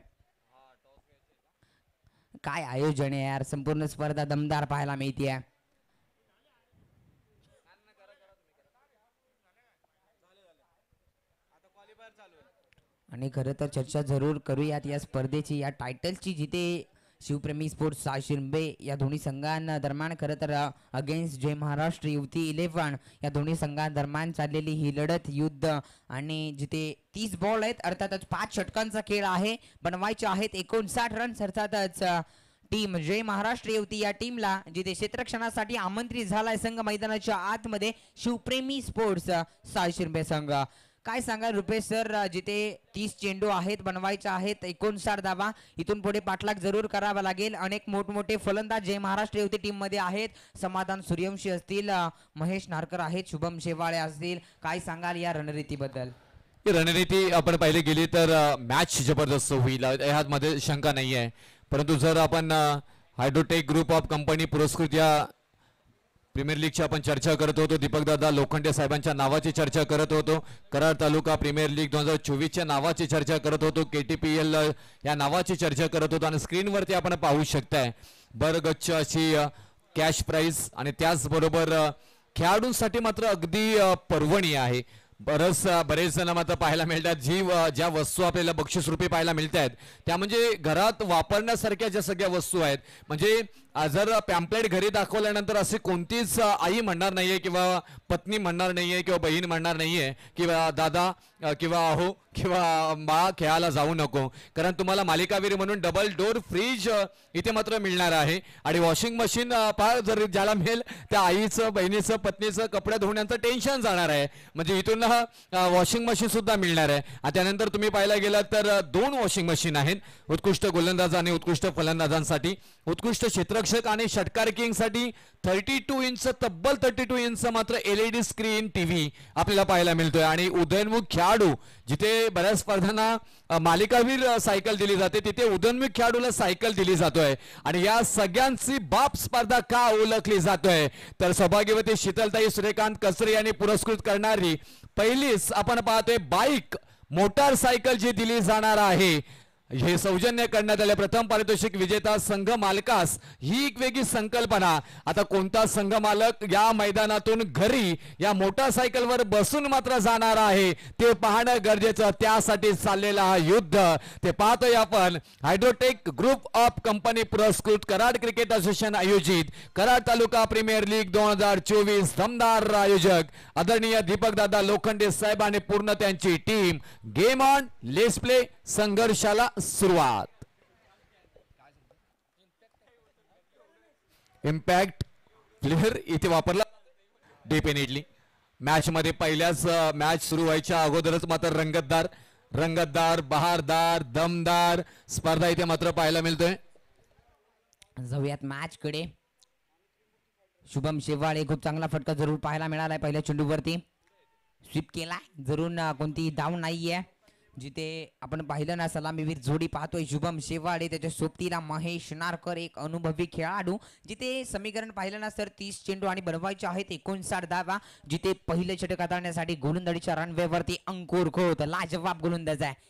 Speaker 9: काय आयोजन आहे यार, संपूर्ण स्पर्धा दमदार पाहायला मिळते. आणि खरं तर चर्चा जरूर करूयात या स्पर्धेची, या टायटलची, जिथे शिवप्रेमी स्पोर्ट्स शिरंबे या दोन्ही संघांदरम्यान खरं तर अगेन्स्ट जय महाराष्ट्र युवती 11 या दोन्ही संघांदरम्यान चाललेली ही लढत युद्ध. आणि जिथे 30 बॉल आहेत अर्थातच 5 षटकांचा खेळ आहे. बनवायचे आहेत 59 रन्स अर्थातच टीम जय महाराष्ट्र युवती या टीमला जिथे क्षेत्ररक्षणासाठी आमंत्रित झालाय संघ मैदानाच्या आतमध्ये शिवप्रेमी स्पोर्ट्स शिरंबे संघ. काय सांगा रुपेश सर, जिथे 30 चेंडू आहेत, बनवायचे आहेत 59 धावा, इथून पुढे पाठलाग जरूर करावा लागेल. अनेक मोठमोठे फलंदाज जय महाराष्ट्र युवती टीम मध्ये आहेत. समाधान सूर्यवंशी असतील, महेश नारकर आहेत, शुभम शेवाळे असतील. काय सांगाल या रणनीतीबद्दल?
Speaker 5: रणनीती आपण पाहिली गेली तर मॅच जबरदस्त होईल यामध्ये शंका नाही आहे. परंतु जर आपण हायड्रोटेक ग्रुप ऑफ कंपनी पुरस्कृत या प्रीमियर लीगची आपण चर्चा करत होतो, दीपकदादा लोखंडे साहेबांच्या नावाची चर्चा करत होतो, कराड तालुका प्रीमियर लीग 2024च्या नावाची चर्चा करत होतो, KTPL या नावाची चर्चा करत होतो. आणि स्क्रीनवरती आपण पाहू शकताय बरगच्छ अशी कॅश प्राइज आणि त्याचबरोबर खेळाडूंसाठी मात्र अगदी पर्वणी आहे. बरेच जण मात्र पाहायला मिळतात ज्या वस्तू आपल्याला बक्षीस रूपी पाहायला मिळत आहेत त्या म्हणजे घरात वापरण्यासारख्या ज्या सगळ्या वस्तू आहेत. म्हणजे जर पॅम्पलेट घरी दाखवल्यानंतर असे कोणतीच आई म्हणणार नाहीये किंवा पत्नी म्हणणार नाहीये किंवा बहीण म्हणणार नाहीये किंवा दादा किंवा अहो किंवा बा खेळायला जाऊ नको, कारण तुम्हाला मालिकावीर म्हणून डबल डोर फ्रीज इथे मात्र मिळणार आहे. आणि वॉशिंग मशीन फार जर ज्याला मिळेल त्या आईचं, बहिणीचं, पत्नीचं कपडे धुण्याचं टेन्शन जाणार आहे. म्हणजे इथून वॉशिंग मशीन सुद्धा मिळणार आहे. त्यानंतर तुम्ही पाहायला गेलात तर 2 वॉशिंग मशीन आहेत, उत्कृष्ट गोलंदाज आणि उत्कृष्ट फलंदाजांसाठी, उत्कृष्ट क्षेत्ररक्षक आणि षटकार किंगसाठी 32 इंच, तब्बल 32 इंच मात्र LED स्क्रीन TV आपल्याला पाहायला मिळतोय. आणि उदयनमुख खेळाडू, जिथे बऱ्याच स्पर्धांना मालिकावीर सायकल दिली जाते तिथे उदयनमुख खेळाडूला सायकल दिली जातोय. आणि या सगळ्यांची बाप स्पर्धा का ओळखली जातोय तर सौभाग्यवती शीतलताई सूर्यकांत कसरे यांनी पुरस्कृत करणारी पहिलीच आपण पाहतोय बाईक मोटारसायकल जी दिली जाणार आहे. हे सौजन्य करण्यात आले. प्रथम पारितोषिक विजेता संघ मालकास ही एक वेगळी संकल्पना. आता कोणता संघ मालक या मैदानातून घरी या मोटारसायकलवर बसून मात्र जाणार आहे ते पाहणं गरजेचं. त्यासाठी चाललेला हा युद्ध ते पाहतोय आपण. हायड्रोटेक ग्रुप ऑफ कंपनी पुरस्कृत कराड क्रिकेट असोसिएशन आयोजित कराड तालुका प्रीमियर लीग 2024 दमदार आयोजक आदरणीय दीपकदादा लोखंडे साहेब आणि पूर्ण त्यांची team. Game on, let's play, संघर्षाला सुरुवात. इम्पॅक्ट प्लेअर इथे वापरला डेफिनेटली. मॅच मध्ये पहिल्याच मॅच सुरू व्हायच्या अगोदरच मात्र रंगतदार बहारदार दमदार स्पर्धा इथे मात्र पाहायला मिळतोय.
Speaker 9: जाऊयात मॅच कडे. शुभम शेवाळे खूप चांगला फटका जरूर पाहायला मिळालाय. पहिल्या चेंडूवरती स्वीप केला, जरूर कोणती धाव नाहीये. जिथे आपण पाहिलं ना सलामीवीर जोडी पाहतोय शुभम शेवाळे त्याच्या सोबतीला महेश नारकर एक अनुभवी खेळाडू. जिथे समीकरण पाहिलं ना सर 30 चेंडू आणि बनवायचे आहेत 59 धावा. जिथे पहिलं षटक हाताळण्यासाठी गोलंदाजीच्या रनवेवरती अंकुर खोत लाजवाब गोलंदाज आहे.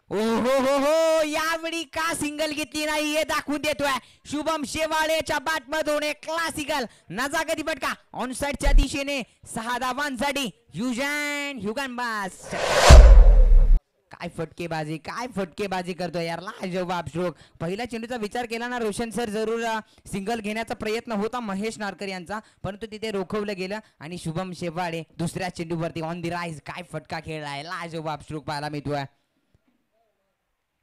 Speaker 9: ओ हो यावेळी का सिंगल घेतली नाही हे दाखवून देतोय शुभम शेवाळेच्या बॅट मधून एक क्लासिकल नजाकती फटका ऑन साइडच्या दिशेने 6 धावांसाठी ह्युगन बास. काय फटकेबाजी करतोय यार लाजवाब स्ट्रोक. पहिल्या चेंडूचा विचार केला ना रोशन सर जरूर सिंगल घेण्याचा प्रयत्न होता महेश नारकर यांचा, परंतु तिथे रोखवलं गेलं आणि शुभम शेवाळे दुसऱ्या चेंडूवरती ऑन दी राईज काय फटका खेळलाय लाजवाब स्ट्रोक पाहायला मिळतोय.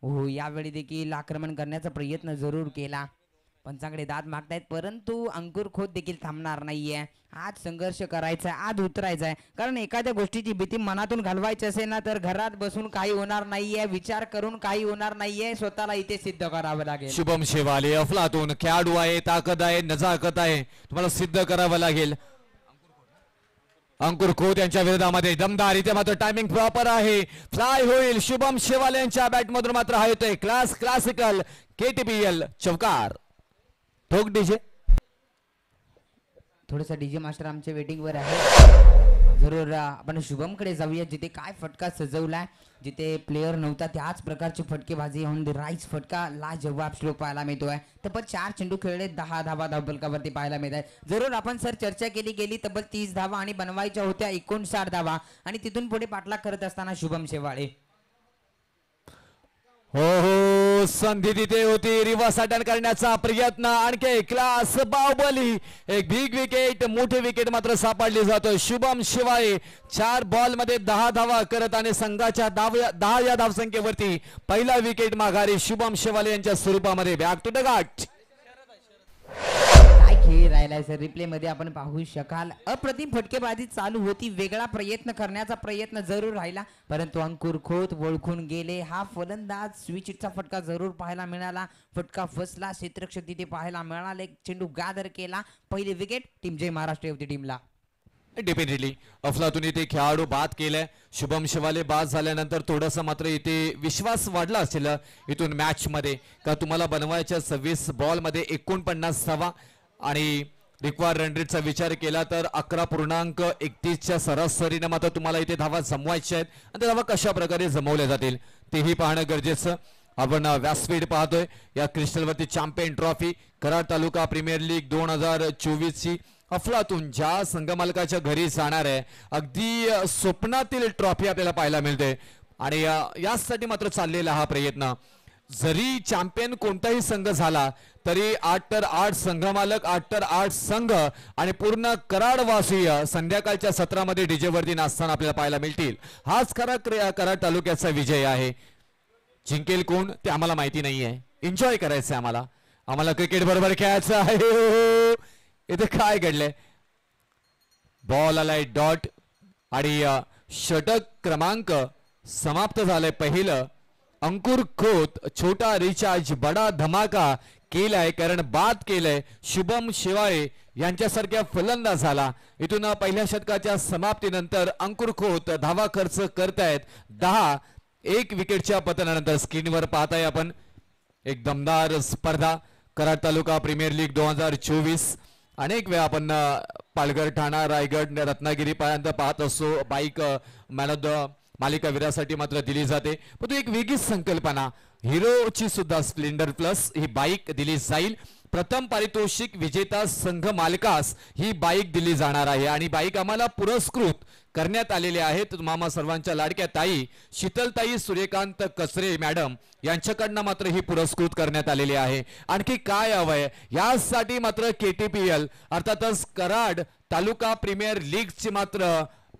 Speaker 9: हो यावेळी देखील आक्रमण करण्याचा प्रयत्न जरूर केला. पंचांकडे दाद मागतायत परंतु अंकुर खोत देखील थांबणार नाहीये. आज संघर्ष करायचा आहे, आज उतरायचा आहे. कारण एखाद्या गोष्टीची भीती मनातून घालवायची असेल ना तर घरात बसून काही होणार नाहीये, विचार करून काही होणार नाहीये, स्वतःला इथे सिद्ध करावं लागेल.
Speaker 5: शुभम शेवाळे अफलातून खेळाडू आहे, ताकद आहे, नजाकत आहे, तुम्हाला सिद्ध करावं लागेल. अंकुर खोत यांच्या विरोधामध्ये दमदार इथे मात्र टायमिंग प्रॉपर आहे, फ्लाय होईल. शुभम शेवाळे यांच्या बॅट मधून मात्र हा येतोय क्लासिकल KTPL चौकार. ठोक डीजे
Speaker 9: थोडंसं डीजे मास्टर आमच्या वेटिंग वर आहे. जरूर आपण शुभम कडे जाऊया जिथे काय फटका सजवलाय. जिथे प्लेयर नव्हता त्याच प्रकारची फटकेबाजी ऑन द राईट फटका लाजवाब स्ट्रोक पाहायला मिळतोय. तब्बल 4 चेंडू खेळले 10 धावा धावफलकावरती पाहायला मिळत आहे. जरूर आपण सर चर्चा केली तब्बल 30 धावा आणि बनवायच्या होत्या 59 धावा आणि तिथून पुढे पाठलाग करत असताना शुभम शेवाळे
Speaker 5: हो संधी तिथे होती रिव्हर्स अटॅक करण्याचा प्रयत्न. आणखी क्लास बाहुबली एक बिग विकेट मोठी विकेट मात्र सापडली जातो. शुभम शेवाळे 4 बॉल मध्ये 10 धावा करत आणि संघाच्या 10 या धावसंख्येवरती पहिला विकेट माघारी शुभम शेवाळे यांच्या स्वरूपामध्ये बॅक टू द गाठ.
Speaker 9: काय खेळ राहिलाय सर रिप्ले मध्ये आपण पाहू शकाल. अप्रतिम फटकेबाजी चालू होती, वेगळा प्रयत्न करण्याचा प्रयत्न जरूर राहिला परंतु अंकुर खोत ओळखून गेले. हा फलंदाज स्विचचा फटका जरूर पाहायला मिळाला. फटका फसला, क्षेत्ररक्षक तिथे पाहायला मिळाले. चेंडू गादर केला. पहिली विकेट टीम जय महाराष्ट्र युवती टीमला.
Speaker 5: डेफिनेटली अफलातून इथे खेळाडू बाद केलाय. शुभम शेवाळे बाद झाल्यानंतर थोडासा मात्र इथे विश्वास वाढला असेल इथून मॅच मध्ये का तुम्हाला बनवायच्या 26 बॉल मध्ये 49 धावा आणि रिक्वायर्ड रन रेटचा विचार केला तर 11.31च्या सरासरीने मात्र तुम्हाला इथे धावा जमवायच्या आहेत आणि त्या धावा कशा प्रकारे जमवल्या जातील तेही पाहणं गरजेचं. आपण व्यासपीठ पाहतोय या क्रिस्टलवरती चॅम्पियन ट्रॉफी कराड तालुका प्रीमियर लीग 2024ची अफलातून ज्या संघमालकाच्या घरी जाणार आहे अगदी स्वप्नातील ट्रॉफी आपल्याला पाहायला मिळते आणि यासाठी मात्र चाललेला हा प्रयत्न. जरी चॅम्पियन कोणताही संघ झाला तरी 8 तर 8 संघमालक 8 तर 8 संघ आणि पूर्ण कराडवासी संध्याकाळच्या सत्रामध्ये डीजे वरती नाचताना आपल्याला पाहायला मिळतील. हाच खरा कराड तालुक्याचा विजय आहे. जिंकेल कोण ते आम्हाला माहिती नाहीये, एन्जॉय करायचं आम्हाला, आम्हाला क्रिकेट बरोबर खेळायचं आहे. इथे काय घडलंय, बॉल आलाय डॉट आणि षटक क्रमांक समाप्त झालंय पहिलं. अंकुर खोत छोटा रिचार्ज बडा धमाका केलाय कारण बाद केलंय शुभम शेवाळे यांच्यासारख्या फलंदाजाला. इथून पहिल्या षटकाच्या समाप्तीनंतर अंकुर खोत धावा खर्च करतायत 10. 1 विकेटच्या पतनानंतर स्क्रीनवर पाहताय आपण एक दमदार स्पर्धा कराड तालुका प्रीमियर लीग 2024. अनेक वेळा आपण पालघर, ठाणा, रायगड, रत्नागिरी पर्यंत पाहत असतो. बाईक मॅन ऑफ द मालिका वीरासाठी मात्र दिली जाते, पण एक वेगळीच संकल्पना हिरोची सुद्धा स्प्लेंडर प्लस ही बाईक दिली जाईल. प्रथम पारितोषिक विजेता संघ मालकास ही बाईक दिली जाणार आहे आणि बाईक आम्हाला पुरस्कृत करण्यात आलेले आहेत. मामा सर्वांच्या लाडक्या ताई शीतलताई सूर्यकांत कचरे मॅडम यांच्याकडनं मात्र ही पुरस्कृत करण्यात आलेली आहे. आणखी काय हवंय यासाठी मात्र KTPL अर्थातच कराड तालुका प्रीमियर लीगची मात्र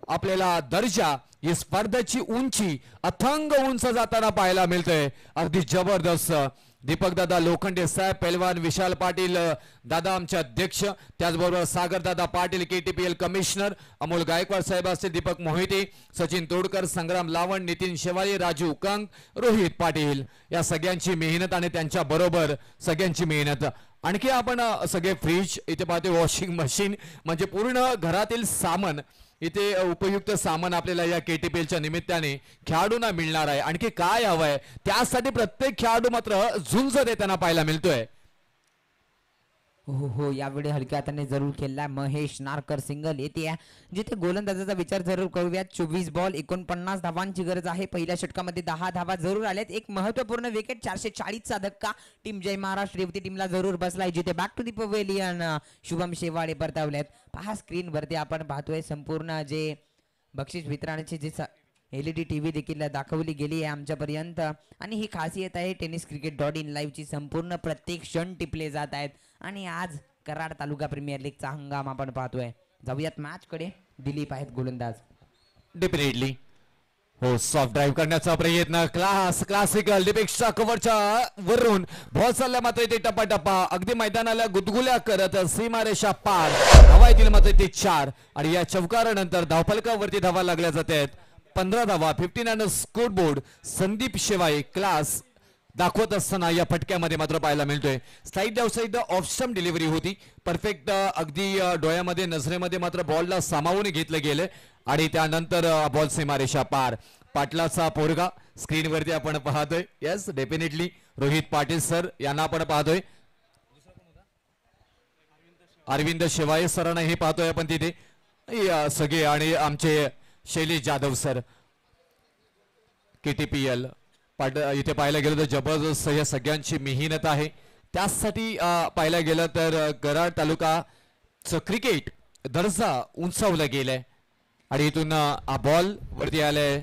Speaker 5: आपल्याला दर्जा ही स्पर्धेची उंची अथंग उंच जाताना पाहायला मिळते. अगदी जबरदस्त. दीपक दादा लोखंडे साहेब, पैलवान विशाल पाटील दादा आमचे अध्यक्ष, त्याचबरोबर सागर दादा पाटील KTPL कमिशनर, अमोल गायकवाड साहेब असतील, दीपक मोहिते, सचिन तोडकर, संग्राम लावण, नितीन शेवाळे, राजू कंक, रोहित पाटील या सगळ्यांची मेहनत आणि त्यांच्या बरोबर सगळ्यांची मेहनत. आणखी आपण सगळे फ्रीज इथे पाहतो, वॉशिंग मशीन म्हणजे पूर्ण घरातील सामान इथे उपयुक्त सामान आपल्याला या KTPLच्या निमित्ताने खेळाडूंना मिळणार आहे. आणखी काय हवंय त्यासाठी प्रत्येक खेळाडू मात्र झुंज देताना पाहायला मिळतोय.
Speaker 9: हो हो, यावेळी हलक्या हाताने जरूर खेळला महेश नारकर. सिंगल येते जिथे गोलंदाजाचा विचार जरूर करूयात. 24 बॉल 49 धावांची गरज आहे. पहिल्या षटकामध्ये 10 धावा जरूर आल्यात. एक महत्वपूर्ण विकेट 440चा धक्का टीम जय महाराष्ट्र युवती टीमला जरूर बसलाय. जिथे back to the pavilion Shubham Shewale परतावलेत. पहा स्क्रीन वरती आपण पाहतोय संपूर्ण जे बक्षीस वितरणाची जी LED TV देखील दाखवली गेली आहे आमच्यापर्यंत. आणि ही खासियत आहे tenniscricket.in लाईव्हची. संपूर्ण प्रत्येक क्षण टिपले जात आहेत. आणि आज कराड तालुका प्रीमियर लीगचा हंगाम आपण पाहतोय. जाऊयात मॅच कडे. दिलीप आहेत गोलंदाज.
Speaker 5: डेफिनेटली हो, सॉफ्ट ड्राईव्ह करण्याचा प्रयत्न. क्लासिकल डिपेक्सच्या कव्हरच्या वरून बॉल चालला मात्र इथे टप्पा टप्पा अगदी मैदानाला गुदगुल्या करत सीमारेषा पार. धावा येतील मात्र ते 4 आणि या चौकारानंतर धावफलकावरती धावा लागल्या जात आहेत. 15 धावा 59 score board. Sandeep Shewale class दाखवत असताना या फटक्यामध्ये मात्र पाहायला मिळतोय. Slide outside off stump delivery होती. परफेक्ट अगदी डोळ्यामध्ये नजरेमध्ये मात्र बॉलला सामावून घेतलं गेलं आणि त्यानंतर बॉल सीमारेषा पार. पाटलाचा पोरगा स्क्रीनवरती आपण पाहतोय. Yes definitely Rohit Patil sir यांना आपण पाहतोय. अरविंद शेवाळे सरांना हे पाहतोय आपण तिथे सगळे. आणि आमचे शैलेश जाधव सर KTPL इथे पाहायला गेलं तर जबरदस्त या सगळ्यांची मेहनत आहे. त्यासाठी पाहायला गेलं तर कराड तालुकाचं क्रिकेट दर्जा उंचावला गेलाय. आणि इथून हा बॉल वरती आलाय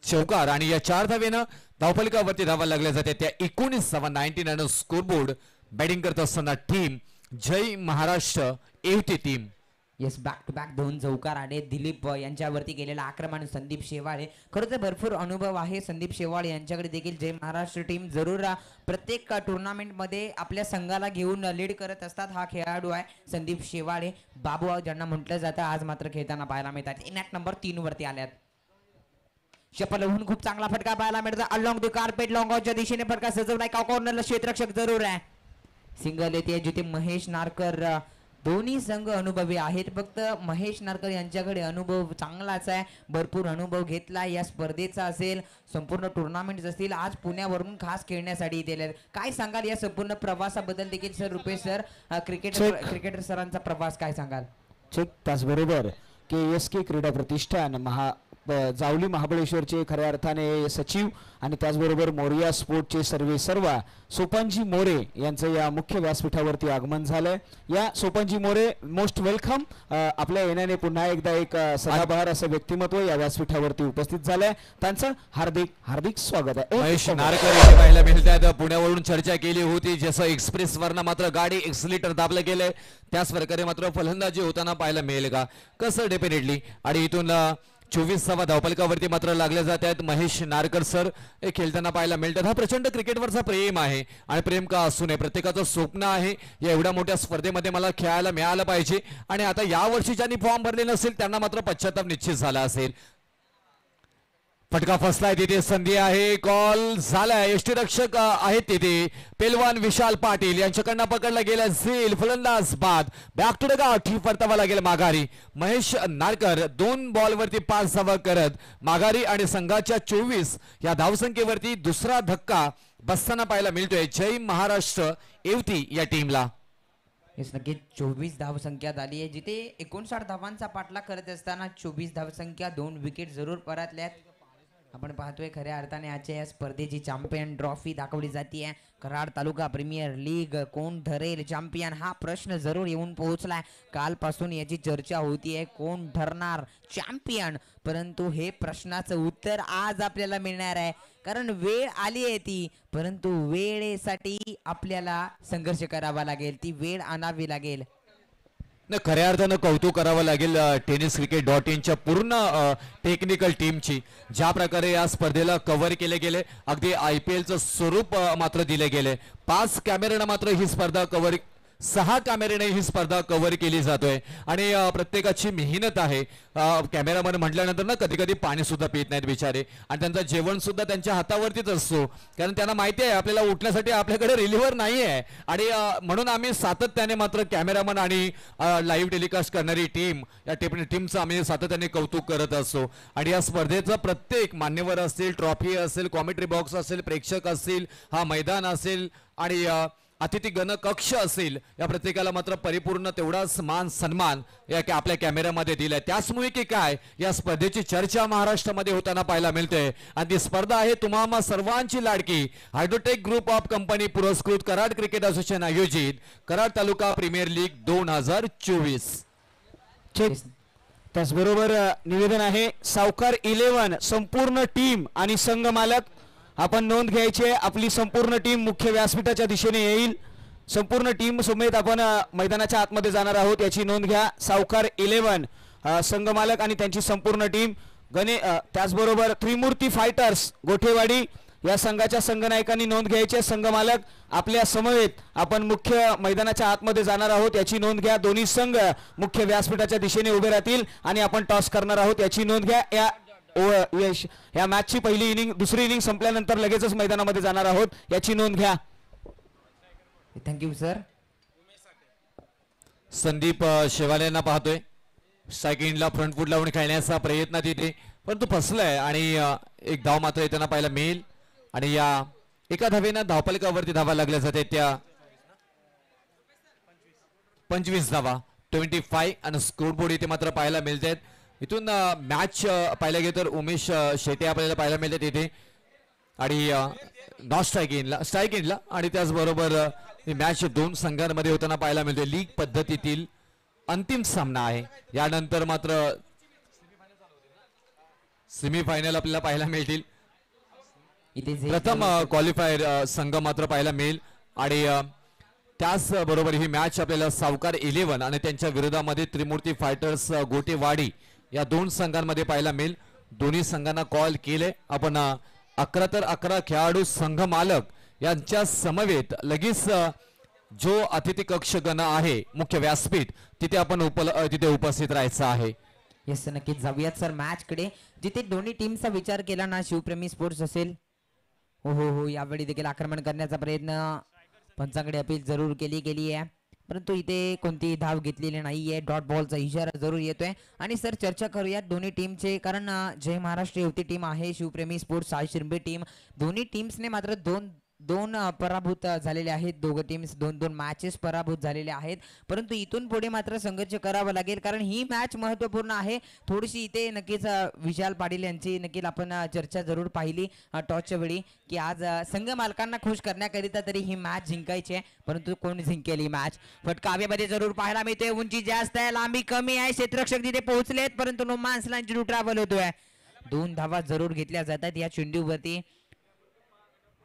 Speaker 5: चौकार आणि या 4 धावेनं धावफलकावरती धावा लागल्या जाते. त्या 19 धावा 99 स्कोरबोर्ड. बॅटिंग करत असताना टीम जय महाराष्ट्र युवती team.
Speaker 9: Yes, back to back 2 चौकार आले. दिलीप यांच्यावरती केलेला आक्रमण संदीप शेवाळे. खरं तर भरपूर अनुभव आहे संदीप शेवाळे यांच्याकडे देखील. जय महाराष्ट्र टीम जरूर प्रत्येक टुर्नामेंटमध्ये आपल्या संघाला घेऊन लीड करत असतात. हा खेळाडू आहे संदीप शेवाळे. बाबू ज्यांना म्हटलं जातं आज मात्र खेळताना पाहायला मिळतात. इनॅक्ट नंबर 3 वरती आल्यात. चपल होऊन खूप चांगला फटका पाहायला मिळतो. अलॉंग द कार्पेट लॉंग ऑफच्या दिशेने फटका सजवलाय. कॉर्नरला क्षेत्ररक्षक जरूर आहे. सिंगल येते जिथे महेश नारकर. दोन्ही संघ अनुभवी आहेत. फक्त महेश नारकर यांच्याकडे अनुभव चांगलाच आहे. भरपूर अनुभव घेतला या स्पर्धेचा असेल संपूर्ण टुर्नामेंट असतील. आज पुण्यावरून खास खेळण्यासाठी इथे. काय सांगाल या संपूर्ण प्रवासाबद्दल देखील सर? रुपेश सर क्रिकेटर सरांचा प्रवास काय सांगाल?
Speaker 1: त्याचबरोबर KSK क्रीडा प्रतिष्ठान जावली महाबळेश्वरचे खऱ्या अर्थाने सचिव आणि त्याचबरोबर मोरिया स्पोर्टचे सर्व सोपानजी मोरे यांचं या मुख्य व्यासपीठावरती आगमन झालंय. या सोपानजी मोरे मोस्ट वेलकम. आपल्या येण्याने पुन्हा एकदा एक सदाबहार असं व्यक्तिमत्व या व्यासपीठावरती उपस्थित झालंय. त्यांचं हार्दिक हार्दिक स्वागत आहे.
Speaker 5: महेश नारकर इथे पाहायला मिळतात. पुण्यावरून चर्चा केली होती जसं एक्सप्रेस वरनं मात्र गाडी एक्सिलेटर दाबलं गेलंय त्याच प्रकारे मात्र फलंदाजी होताना पाहायला मिळेल का कसं? डेफिनेटली. आणि इथून 24 धावा धावफलकावरती मात्र लागल्या जात आहेत. महेश नारकर सर हे खेळताना पाहायला मिळतात. हा प्रचंड क्रिकेटवरचा प्रेम आहे आणि प्रेम का असू नये प्रत्येकाचं स्वप्न आहे या एवढ्या मोठ्या स्पर्धेमध्ये मला खेळायला मिळालं पाहिजे. आणि आता यावर्षी ज्यांनी फॉर्म भरले नसेल त्यांना मात्र पश्चाताप निश्चित झाला असेल. फटका फसलाय तिथे संधी आहे. कॉल झालाय. यष्टीरक्षक आहेत तिथे पेलवान विशाल पाटील यांच्याकडनं पकडला गेला झेल. फलंदाज बाद. बॅक टू द गाठ परतावा लागेल माघारी. महेश नारकर 2 बॉलवरती 5 धावा करत माघारी आणि संघाच्या 24 या धावसंख्येवरती दुसरा धक्का बसताना पाहायला मिळतोय जय महाराष्ट्र युवती या टीमला.
Speaker 9: येस, नक्कीच 24 धावसंख्या झाली आहे. जिथे 59 धावांचा पाठलाग करत असताना 24 धावसंख्या 2 विकेट जरूर परतल्यात. आपण पाहतोय खऱ्या अर्थाने आजच्या या स्पर्धेची चॅम्पियन ट्रॉफी दाखवली जाते. कराड तालुका प्रीमियर लीग कोण ठरेल चॅम्पियन हा प्रश्न जरूर येऊन पोहोचलाय. कालपासून याची चर्चा होतीये कोण ठरणार चॅम्पियन. परंतु हे प्रश्नाचं उत्तर आज आपल्याला मिळणार आहे. कारण वेळ आली आहे ती. परंतु वेळेसाठी आपल्याला संघर्ष करावा लागेल. ती वेळ आणावी लागेल.
Speaker 5: न खऱ्या अर्थानं कौतुक करावं लागेल tenniscricket.in च्या पूर्ण टेक्निकल टीमची. ज्या प्रकारे या स्पर्धेला कव्हर केले गेले अगदी IPLचं स्वरूप मात्र दिले गेले. 5 कॅमेऱ्यानं मात्र ही स्पर्धा कव्हर 6 कॅमेऱ्याने ही स्पर्धा कव्हर केली जातोय आणि प्रत्येकाची मेहनत आहे. कॅमेरामन म्हटल्यानंतर ना कधी कधी पाणी सुद्धा पित नाहीत बिचारे आणि त्यांचं जेवण सुद्धा त्यांच्या हातावरतीच असतो, कारण त्यांना माहिती आहे आपल्याला उठण्यासाठी आपल्याकडे रिलिव्हर नाही आहे. आणि म्हणून आम्ही सातत्याने मात्र कॅमेरामन आणि लाईव्ह टेलिकास्ट करणारी टीम या टीमचं आम्ही सातत्याने कौतुक करत असतो. आणि या स्पर्धेचं प्रत्येक मान्यवर असतील, ट्रॉफी असेल, कॉमेंट्री बॉक्स असेल, प्रेक्षक असतील, हा मैदान असेल आणि अतिथी गण कक्ष असेल, या प्रत्येकाला मात्र परिपूर्ण तेवढाच मान सन्मान या आपल्या कॅमेऱ्यामध्ये दिलाय. त्याचमुळे की काय या स्पर्धेची चर्चा महाराष्ट्रामध्ये होताना पाहायला मिळते. आणि ती स्पर्धा आहे तुम्हा सर्वांची लाडकी हायड्रोटेक ग्रुप ऑफ कंपनी पुरस्कृत कराड क्रिकेट असोसिएशन आयोजित कराड तालुका प्रीमियर लीग 2024.
Speaker 1: त्याचबरोबर निवेदन आहे सावकार 11 संपूर्ण टीम आणि संघ मालक आपण नोंद घ्यायची आहे. आपली संपूर्ण टीम मुख्य व्यासपीठाच्या दिशेने येईल. संपूर्ण टीम समेत आपण मैदानाच्या आतमध्ये जाणार आहोत याची नोंद घ्या. सावकार 11 संघ मालक आणि त्यांची संपूर्ण टीम त्याचबरोबर त्रिमूर्ती फायटर्स गोठेवाडी या संघाच्या संघनायकांनी नोंद घ्यायची. संघ मालक आपल्या समवेत आपण मुख्य मैदानाच्या आतमध्ये जाणार आहोत याची नोंद घ्या. दोन्ही संघ मुख्य व्यासपीठाच्या दिशेने उभे राहतील आणि आपण टॉस करणार आहोत याची नोंद घ्या. या मॅचची पहिली इनिंग दुसरी इनिंग संपल्यानंतर लगेचच मैदानामध्ये जाणार आहोत याची नोंद घ्या.
Speaker 9: Thank you sir.
Speaker 5: संदीप शेवाले यांना पाहतोय स्ट्रायकिंगला फ्रंट फूट लावून खेळण्याचा प्रयत्न तिथे परंतु फसलाय आणि एक धाव मात्र येताना पाहायला मिळेल. आणि या एका धावेनं धावफलकावरती धावा लागल्या जाते त्या 25 धावा 25 आणि स्कोरबोर्ड इथे मात्र पाहायला मिळतात. इथून मॅच पाहायला गेलं तर उमेश शेटे आपल्याला पाहायला मिळतात इथे आणि नॉट स्ट्रायकिंगला आणि त्याचबरोबर ही मॅच 2 संघांमध्ये होताना पाहायला मिळते. लीग पद्धतीतील अंतिम सामना आहे. यानंतर मात्र सेमीफायनल आपल्याला पाहायला मिळतील. प्रथम क्वालिफायर संघ मात्र पाहायला मिळेल आणि त्याचबरोबर ही मॅच आपल्याला सावकार 11 आणि त्यांच्या विरोधामध्ये त्रिमूर्ती फायटर्स गोटेवाडी या 2 संघांमध्ये पाहायला मिळेल. दोन्ही संघांना कॉल केले आपण 11 तर 11 खेळाडू संघ मालक यांच्या समवेत लगेच जो अतिथी कक्षगण आहे मुख्य व्यासपीठ तिथे आपण तिथे उपस्थित राहायचं आहे.
Speaker 9: येस नक्कीच जाऊयात सर मॅच कडे जिथे दोन्ही टीमचा विचार केला ना शिवप्रेमी स्पोर्ट्स असेल हो यावेळी देखील आक्रमण करण्याचा प्रयत्न पंचांकडे अपील जरूर केली आहे परंतु इथे कोणती धाव घेतलेली नाहीये. डॉट बॉलचा इशारा जरूर येतोय. आणि सर चर्चा करूयात दोन्ही टीमचे कारण जय महाराष्ट्र युवती टीम आहे शिवप्रेमी स्पोर्ट्स साई शिरंबे टीम दोन्ही टीम्सने मात्र दोन पराभूत झालेले आहेत. दोघं टीम्स 2-2 मॅचेस पराभूत झालेले आहेत परंतु इथून पुढे मात्र संघर्ष करावा लागेल कारण ही मॅच महत्त्वपूर्ण आहे. थोडीशी इथे नक्कीच विशाल पाटील यांची नक्कीच आपण चर्चा जरूर पाहिली टॉसच्या वेळी की आज संघ मालकांना खुश करण्याकरिता तरी ही मॅच जिंकायची आहे परंतु कोण जिंकेल ही मॅच. फटका हवेमध्ये जरूर पाहायला मिळतोय. उंची जास्त आहे, लांबी कमी आहे. क्षेत्ररक्षक तिथे पोहोचलेत परंतु नो मान्स लँड चेंडू ट्रॅव्हल होतोय. 2 धावा जरूर घेतल्या जातात या चेंडूवरती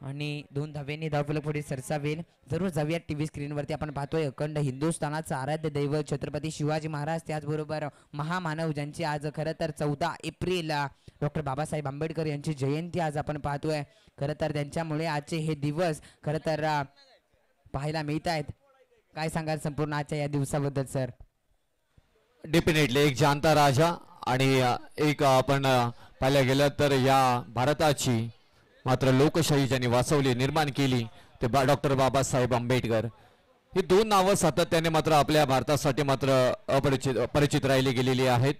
Speaker 9: आणि 2 धाव्यांनी धावफलक पुढे सरसावेल. जरूर जाऊया टीव्ही स्क्रीनवरती आपण पाहतोय अखंड हिंदुस्थानाचं आराध्य दैवत छत्रपती शिवाजी महाराज त्याचबरोबर महामानव ज्यांची आज खरं तर 14 एप्रिल डॉक्टर बाबासाहेब आंबेडकर यांची जयंती आज आपण पाहतोय. खरं तर त्यांच्यामुळे आजचे हे दिवस खरं तर पाहायला मिळत आहेत. काय सांगाल संपूर्ण आजच्या या दिवसाबद्दल सर?
Speaker 5: डेफिनेटली एक जाणता राजा आणि एक आपण पाहायला गेलं तर या भारताची मात्र लोकशाही ज्यांनी वाचवली निर्माण केली ते डॉक्टर बाबासाहेब आंबेडकर ही 2 नावं सातत्याने मात्र आपल्या भारतासाठी मात्र परिचित राहिली गेलेली आहेत.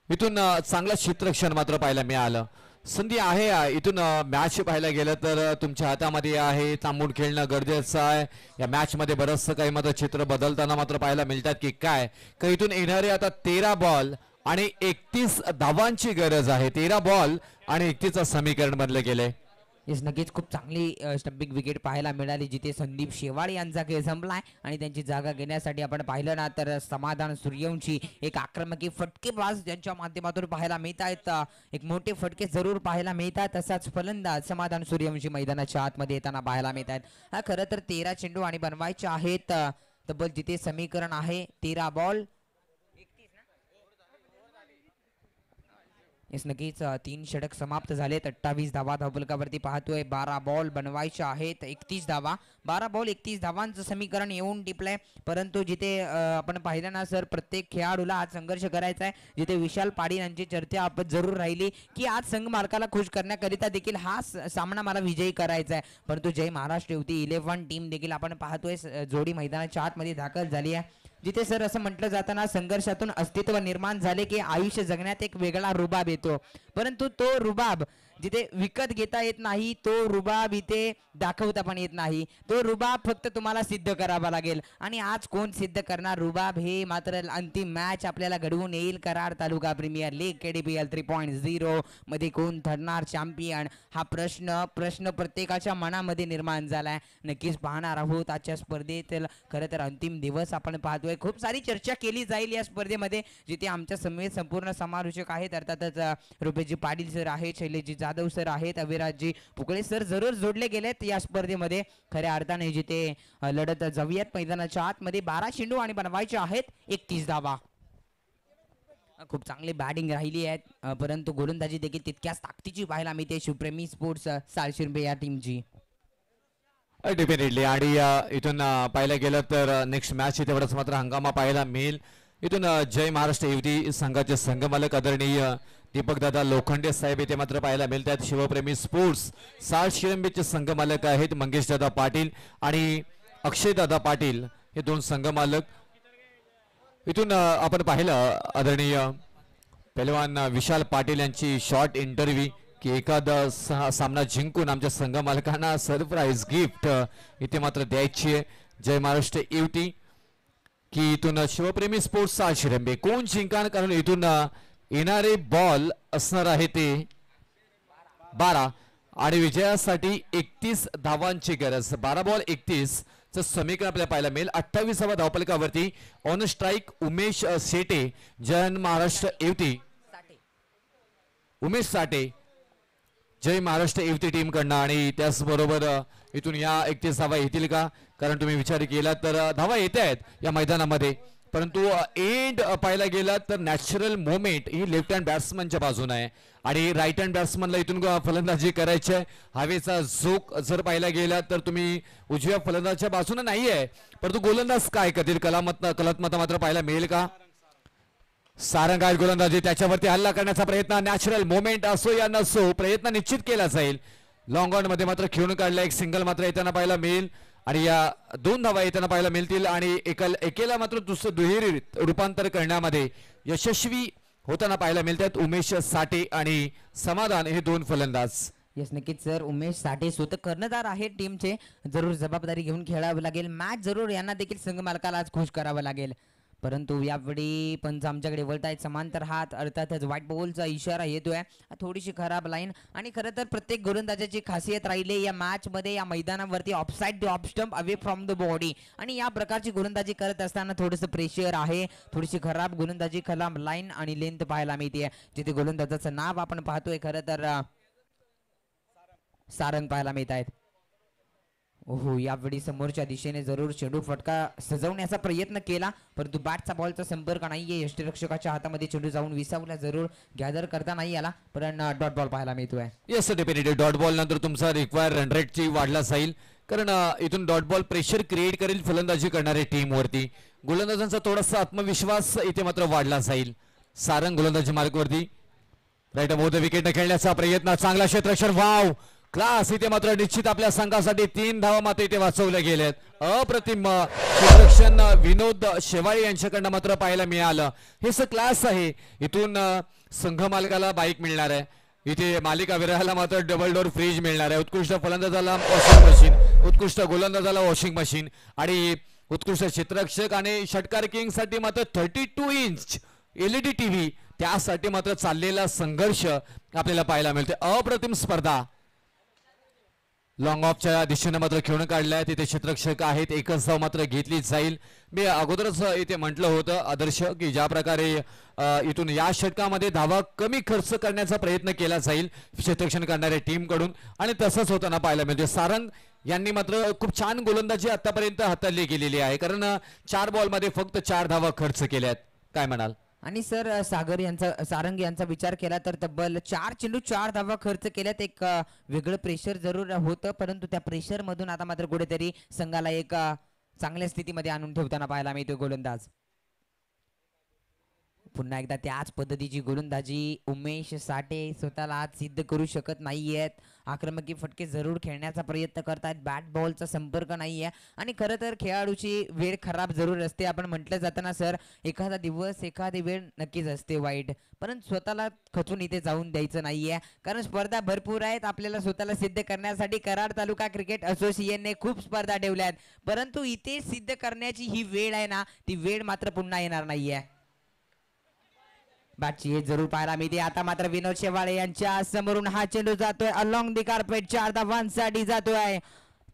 Speaker 5: इथून चांगलं क्षेत्ररक्षण मात्र पाहायला मिळालं. संधी आहे इथून मॅच पाहायला गेलं तर तुमच्या हातामध्ये आहे. थांबून खेळणं गरजेचं आहे. या मॅच मध्ये बरंचसं काही मात्र चित्र बदलताना मात्र पाहायला मिळतात की काय का इथून येणारे आता 13 बॉल आणि 31 धावांची गरज आहे. 13 बॉल आणि 31चं समीकरण बनलं गेलंय.
Speaker 9: येस नक्कीच खूप चांगली स्टंपिंग विकेट पाहायला मिळाली जिथे संदीप शेवाळे यांचा खेळ संपलाय आणि त्यांची जागा घेण्यासाठी आपण पाहिलं ना तर समाधान सूर्यवंशी एक आक्रमक फटकेबाज त्यांच्या माध्यमातून पाहायला मिळत आहेत. एक मोठे फटके जरूर पाहायला मिळतात. तसाच फलंदाज समाधान सूर्यवंशी मैदानाच्या आतमध्ये येताना पाहायला मिळत आहेत. हा खरं तर 13 चेंडू आणि बनवायचे आहेत. तब्बल जिथे समीकरण आहे 13 बॉल येस नक्कीच 3 षटक समाप्त झालेत. 28 धावा धावफलकावरती पाहतोय. 12 बॉल बनवायचे आहेत. 31 धावा. 12 बॉल 31 धावांचं समीकरण येऊन टिपलंय. परंतु जिथे आपण पाहिलं ना सर, प्रत्येक खेळाडूला आज संघर्ष करायचा आहे. जिथे विशाल पाटील यांची चर्चा आपण जरूर राहिली की आज संघ मालकाला खुश करण्याकरिता देखील हा सामना मला विजयी करायचा आहे. परंतु जय महाराष्ट्र युवती 11 टीम देखील आपण पाहतोय जोडी मैदानाच्या आतमध्ये दाखल झाली आहे. जिथे सर असं म्हटलं जाताना संघर्षातून अस्तित्व निर्माण झाले की आयुष्य जगण्यात एक वेगळा रुबाब येतो. परंतु तो रुबाब जिथे विकत घेता येत नाही, तो रुबाब इथे दाखवता पण येत नाही. तो रुबाब फक्त तुम्हाला सिद्ध करावा लागेल. आणि आज कोण सिद्ध करणार रुबाब हे मात्र अंतिम मॅच आपल्याला घडवून येईल. कराड तालुका प्रीमियर लीग KDPL 3.0 मध्ये कोण ठरणार चॅम्पियन हा प्रश्न प्रत्येकाच्या मनामध्ये निर्माण झालाय. नक्कीच पाहणार आहोत आजच्या स्पर्धेतील. खरं तर अंतिम दिवस आपण पाहतोय. खूप सारी चर्चा केली जाईल या स्पर्धेमध्ये, जिथे आमच्या समेत संपूर्ण समालोचक आहेत. अर्थातच रुपेशजी पाटील सर आहेत, शैलेशजी जाधव सर आहेत, अविराजजी पुकळे सर जरूर जोडले गेलेत या स्पर्धेमध्ये. खऱ्या अर्थाने जिथे लढत जाऊयात मैदानाच्या आतमध्ये. 12 चेंडू आणि बनवायचे आहेत 31 धावा. खूप चांगली बॅटिंग राहिली आहे, परंतु गोलंदाजी देखील तितक्याच ताकदीची पाहायला मिळते शिवप्रेमी स्पोर्ट्स सालशिरंबे या टीमची.
Speaker 5: डेफिनेटली. आणि इथून पाहायला गेलं तर नेक्स्ट मॅच तेवढाच मात्र हंगामा पाहायला मिळेल. इथून जय महाराष्ट्र युवती संघाचे संघमालक आदरणीय दीपक दादा लोखंडे साहेब इथे मात्र पाहायला मिळतात. शिवप्रेमी स्पोर्ट्स सालशिरंबेचे संघमालक आहेत मंगेश दादा पाटील आणि अक्षय दादा पाटील हे दोन संघमालक. इथून आपण पाहिलं आदरणीय पहिलवान विशाल पाटील यांची शॉर्ट इंटरव्ह्यू की एखादा सामना जिंकून आमच्या संघमालकांना सरप्राईज गिफ्ट इथे मात्र द्यायची आहे जय महाराष्ट्र युवती. की इथून शिवप्रेमी स्पोर्ट्स सालशिरंबे कोण जिंकणार, कारण इथून येणारे बॉल असणार आहे ते 12 आणि विजयासाठी 31 धावांची गरज. 12 बॉल 31 चं समीकरण आपल्याला पाहायला मिळेल. 28व्या धावफलकावरती ऑन स्ट्राईक उमेश शेटे जय महाराष्ट्र युवती. उमेश साठे जय महाराष्ट्र युवती टीम कडनं. आणि त्याचबरोबर इथून या 31 धावा येतील का, कारण तुम्ही विचार केला तर धावा येत आहेत या मैदानामध्ये, परंतु एंड पाहायला गेला तर नॅचरल मोमेंट ही लेफ्ट हँड बॅट्समनच्या बाजूने आहे आणि राईट हँड बॅट्समनला इथून फलंदाजी करायची आहे. हवेचा झोक जर पाहायला गेला तर तुम्ही उजव्या फलंदाजच्या बाजूने नाही आहे, परंतु गोलंदाज काय करतील कलात्मता मात्र पाहायला मिळेल का. सारंग आहे गोलंदाजी, त्याच्यावरती हल्ला करण्याचा प्रयत्न. नॅचरल मोमेंट असो या नसो प्रयत्न निश्चित केला जाईल. लॉंग ऑन मध्ये मात्र खेळून काढला. एक सिंगल मात्र येताना पाहायला मिळेल आणि या 2 धावा येताना पाहायला मिळतील आणि एकेला मात्र दुसरं दुहेरी रूपांतर करण्यामध्ये यशस्वी होताना पाहायला मिळतात उमेश साठे आणि समाधान हे 2 फलंदाज.
Speaker 9: येस नक्कीच सर. उमेश साठे स्वतः कर्णधार आहेत टीमचे. जरूर जबाबदारी घेऊन खेळावं लागेल मॅच. जरूर यांना देखील संघ मालकाला आज खुश करावं लागेल. परंतु यावेळी पंच आमच्याकडे वळत आहेत समांतर हात. अर्थातच व्हाईट बॉलचा इशारा येतोय. थोडीशी खराब लाईन आणि खरं तर प्रत्येक गोलंदाजाची खासियत राहिली या मॅच मध्ये या मैदानावरती offside the off stump away from the body. आणि या प्रकारची गोलंदाजी करत असताना थोडंसं प्रेशर आहे. थोडीशी खराब गोलंदाजी, खराब लाईन आणि लेंथ पाहायला मिळते. जिथे गोलंदाजाचं नाव आपण पाहतोय खरं तर सारंग पाहायला मिळत आहेत. ओहो, यावेळी समोरच्या दिशेने जरूर चेंडू फटका सजवण्याचा प्रयत्न केला, परंतु बॅटचा बॉलचा संपर्क नाहीये. यष्टीरक्षकाच्या हातामध्ये चेंडू जाऊन विसावला. जरूर गॅदर करता नाही आला, पण डॉट बॉल पाहायला मिळतोय.
Speaker 5: येस डेफिनेटली डॉट बॉल नंतर तुमचा रिक्वायर रन रेटची वाढला जाईल, कारण इथून डॉट बॉल प्रेशर क्रिएट करेल फलंदाजी करणारे टीम वरती. गोलंदाजांचा थोडासा आत्मविश्वास इथे मात्र वाढला जाईल. सारंग गोलंदाजी मार्गवरती राईट अबोव द विकेट खेळण्याचा प्रयत्न. चांगला क्षेत्ररक्षण. Wow class. इथे मात्र निश्चित आपल्या संघासाठी 3 धावा मात्र इथे वाचवल्या गेल्यात. अप्रतिम क्षेत्ररक्षण विनोद शेवाळे यांच्याकडनं मात्र पाहायला मिळालं. हे क्लास आहे. इथून संघ मालकाला बाईक मिळणार आहे. इथे मालिका विराहाला मात्र डबल डोर फ्रीज मिळणार आहे. उत्कृष्ट फलंदाजाला वॉशिंग मशीन, उत्कृष्ट गोलंदाजाला वॉशिंग मशीन आणि उत्कृष्ट क्षेत्ररक्षक आणि षटकार किंग साठी मात्र 32 इंच LED TV. त्यासाठी मात्र चाललेला संघर्ष आपल्याला पाहायला मिळते. अप्रतिम स्पर्धा. लॉंग ऑफच्या दिशेने मात्र खेळून काढलाय. तिथे क्षेत्ररक्षक आहेत. एकच धाव मात्र घेतली जाईल. मी अगोदरच इथे म्हटलं होतं आदर्श की ज्या प्रकारे इथून या षटकामध्ये धावा कमी खर्च करण्याचा प्रयत्न केला जाईल क्षेत्ररक्षण करणाऱ्या टीम कडून, आणि तसंच होताना पाहायला मिळते. सारंग यांनी मात्र खूप छान गोलंदाजी आतापर्यंत हाताळली गेलेली आहे, कारण 4 बॉलमध्ये फक्त 4 धावा खर्च केल्यात. काय म्हणाल?
Speaker 9: आणि सर सागर यांचा सारंग यांचा विचार केला तर तब्बल 4 चेंडू 4 धावा खर्च केल्यात. एक वेगळं प्रेशर जरूर होतं, परंतु त्या प्रेशर मधून आता मात्र कुठेतरी संघाला एक चांगल्या स्थितीमध्ये आणून ठेवताना पाहायला मिळतोय गोलंदाज. पुन्हा एकदा त्याच पद्धतीची गोलंदाजी. उमेश साठे स्वतःला आज सिद्ध करू शकत नाहीयेत. आक्रमकी फटके जरूर खेळण्याचा प्रयत्न करतायत. बॅट बॉलचा संपर्क नाहीये आणि खरं तर खेळाडूची वेळ खराब जरूर असते. आपण म्हटलं जातं ना सर, एखादा दिवस एखादी वेळ नक्कीच असते वाईट, परंतु स्वतःला खचून इथे जाऊन द्यायचं नाहीये, कारण स्पर्धा भरपूर आहेत. आपल्याला स्वतःला सिद्ध करण्यासाठी कराड तालुका क्रिकेट असोसिएशनने खूप स्पर्धा ठेवल्यात, परंतु इथे सिद्ध करण्याची ही वेळ आहे ना, ती वेळ मात्र पुन्हा येणार नाहीये. बॅटची हे जरूर पाहायला मिळते. आता मात्र विनोद शेवाळे यांच्या समोरून हा चेंडू जातोय अलॉंग दी कार्पेट. 4 धावांसाठी जातोय.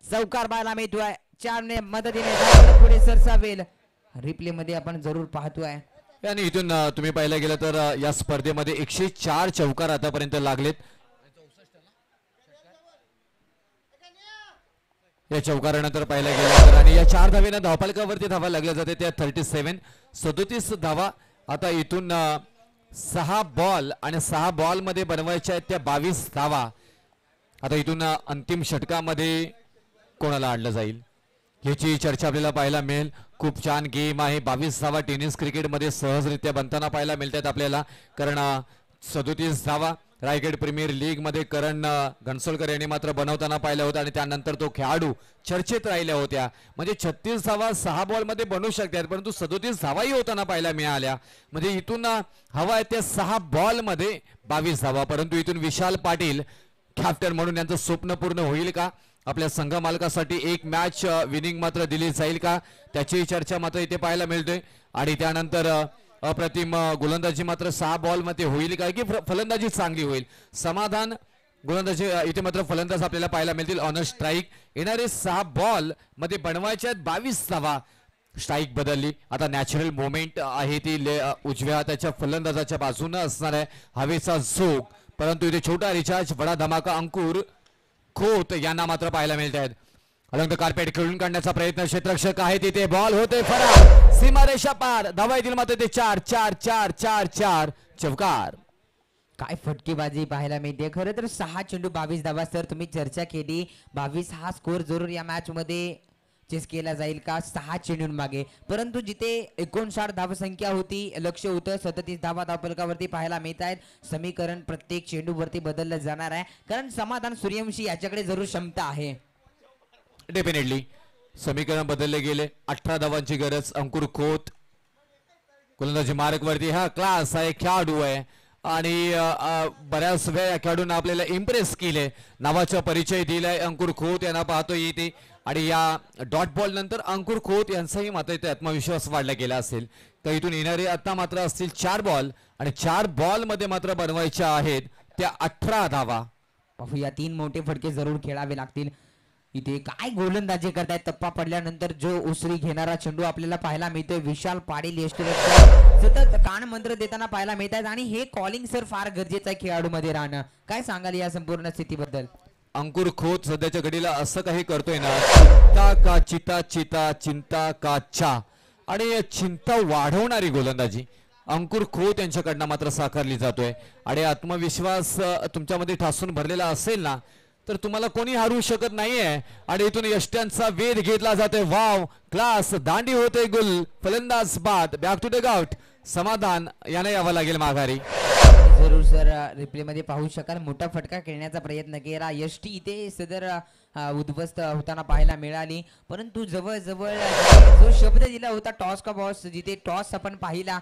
Speaker 9: चौकार पाहायला मिळतोय. 4 ने मदतीने पुढे सरसावेल. रिप्ले मध्ये आपण जरूर पाहतोय.
Speaker 5: आणि इथून तुम्ही पाहिलं गेलं तर या स्पर्धेमध्ये 104 चौकार आतापर्यंत लागलेत. या चौकारानंतर पाहिलं गेलं तर आणि या 4 धावेनं धावफलकावरती धावा लागल्या जाते. त्या 37 धावा. आता इथून 6 बॉल आणि 6 बॉल मध्ये बनवायच्या आहेत त्या 22 धावा. आता इथून अंतिम षटकामध्ये कोणाला आणलं जाईल याची चर्चा आपल्याला पाहायला मिळेल. खूप छान गेम आहे. 22 धावा टेनिस क्रिकेटमध्ये सहजरित्या बनताना पाहायला मिळतात आपल्याला, कारण 37 धावा रायगड प्रीमियर लीग मध्ये करण घनसोलकर यांनी मात्र बनवताना पाहिलं होतं आणि त्यानंतर तो खेळाडू चर्चेत राहिल्या होत्या. म्हणजे 36 धावा 6 बॉल मध्ये बनवू शकतात, परंतु 37 धावाही होताना पाहायला मिळाल्या. म्हणजे इथून हवा आहे त्या 6 बॉल मध्ये 22 धावा. परंतु इथून विशाल पाटील कॅप्टन म्हणून यांचं स्वप्न पूर्ण होईल का? आपल्या संघ मालकासाठी एक मॅच विनिंग मात्र दिली जाईल का? त्याची चर्चा मात्र इथे पाहायला मिळते. आणि त्यानंतर अप्रतिम गोलंदाजी मात्र 6 बॉल मध्ये होईल का, की फलंदाजी चांगली होईल? समाधान गोलंदाजी इथे मात्र फलंदाज आपल्याला पाहायला मिळतील. ऑन स्ट्राईक येणारे 6 बॉल मध्ये बनवायच्या 22 धावा. स्ट्राईक बदलली. आता नॅचरल मोमेंट आहे ती उजव्या हाताच्या फलंदाजाच्या बाजूने असणार आहे. हवेचा झोक, परंतु इथे छोटा रिचार्ज बडा धमाका अंकुर खोत यांना मात्र पाहायला मिळत आहेत. अलंग कार्पेट खेळून काढण्याचा प्रयत्न क्षेत्ररक्षक आहे तिथे. बॉल होते फरार. सीमारेषा पार. धावा येतील मात्र ते 4 चौकार.
Speaker 9: काय फटकेबाजी पाहायला मिळते. खरं तर 6 चेंडू 22 धावा. सर तुम्ही चर्चा केली 22 हा स्कोर जरूर या मॅच मध्ये चेस केला जाईल का 6 चेंडूंमागे, परंतु जिथे 59 धावसंख्या होती, लक्ष होतं 37 धावा धावफलकावरती पाहायला मिळत आहेत. समीकरण प्रत्येक चेंडूवरती बदललं जाणार आहे, कारण समाधान सूर्यवंशी याच्याकडे जरूर क्षमता आहे.
Speaker 5: डेफिनेटली समीकरण बदलले गेले. 18 धावांची गरज. अंकुर खोत गोलंदाजी मार्ग वरती. हा क्लास आहे, खेळाडू आहे आणि बऱ्याच वेळा या खेळाडूंना आपल्याला इम्प्रेस केले. नावाचा परिचय दिलाय अंकुर खोत यांना पाहतो येते. आणि या डॉट बॉल नंतर अंकुर खोत यांचाही मात्र इथे आत्मविश्वास वाढला गेला असेल. तर इथून येणारे आता मात्र असतील 4 बॉल आणि 4 बॉल मध्ये मात्र बनवायच्या आहेत त्या 18 धावा.
Speaker 9: पाहूया 3 मोठे फटके जरूर खेळावे लागतील. इथे काय गोलंदाजी करतायत. टप्पा पडल्यानंतर जो उसरी घेणारा चेंडू आपल्याला पाहायला मिळतोय. विशाल पाटील यष्टीरक्षक सतत कान मंत्र देताना पाहायला मिळत आहेत आणि हे कॉलिंग सर फार गरजेचं आहे खेळाडू मध्ये राहणं. काय सांगाल या संपूर्ण स्थितीबद्दल?
Speaker 5: अंकुर खोत सध्याच्या घडीला असं काही करतोय ना, चिंता का चिता चिता चिंता का चा, आणि चिंता वाढवणारी गोलंदाजी अंकुर खोत यांच्याकडनं मात्र साकारली जातोय. आणि आत्मविश्वास तुमच्यामध्ये ठासून भरलेला असेल ना, तर तुम्हाला कोणी हरू शकत नाहीये. आणि इथून यष्ट्यांचा वेध घेतला जातोय. वाव, क्लास, दांडी होते गुल. फलंदाज बाद. Back to the gout. Samadhan याने यावं लागेल माघारी.
Speaker 9: जरूर सर रिप्ले मध्ये पाहू शकाल मोठा फटका खेळण्याचा प्रयत्न केला. यष्टी इथे सदर उद्ध्वस्त होताना पाहायला मिळाली, परंतु जवळजवळ जो शब्द दिला होता टॉस का बॉस, जिथे टॉस आपण पाहिला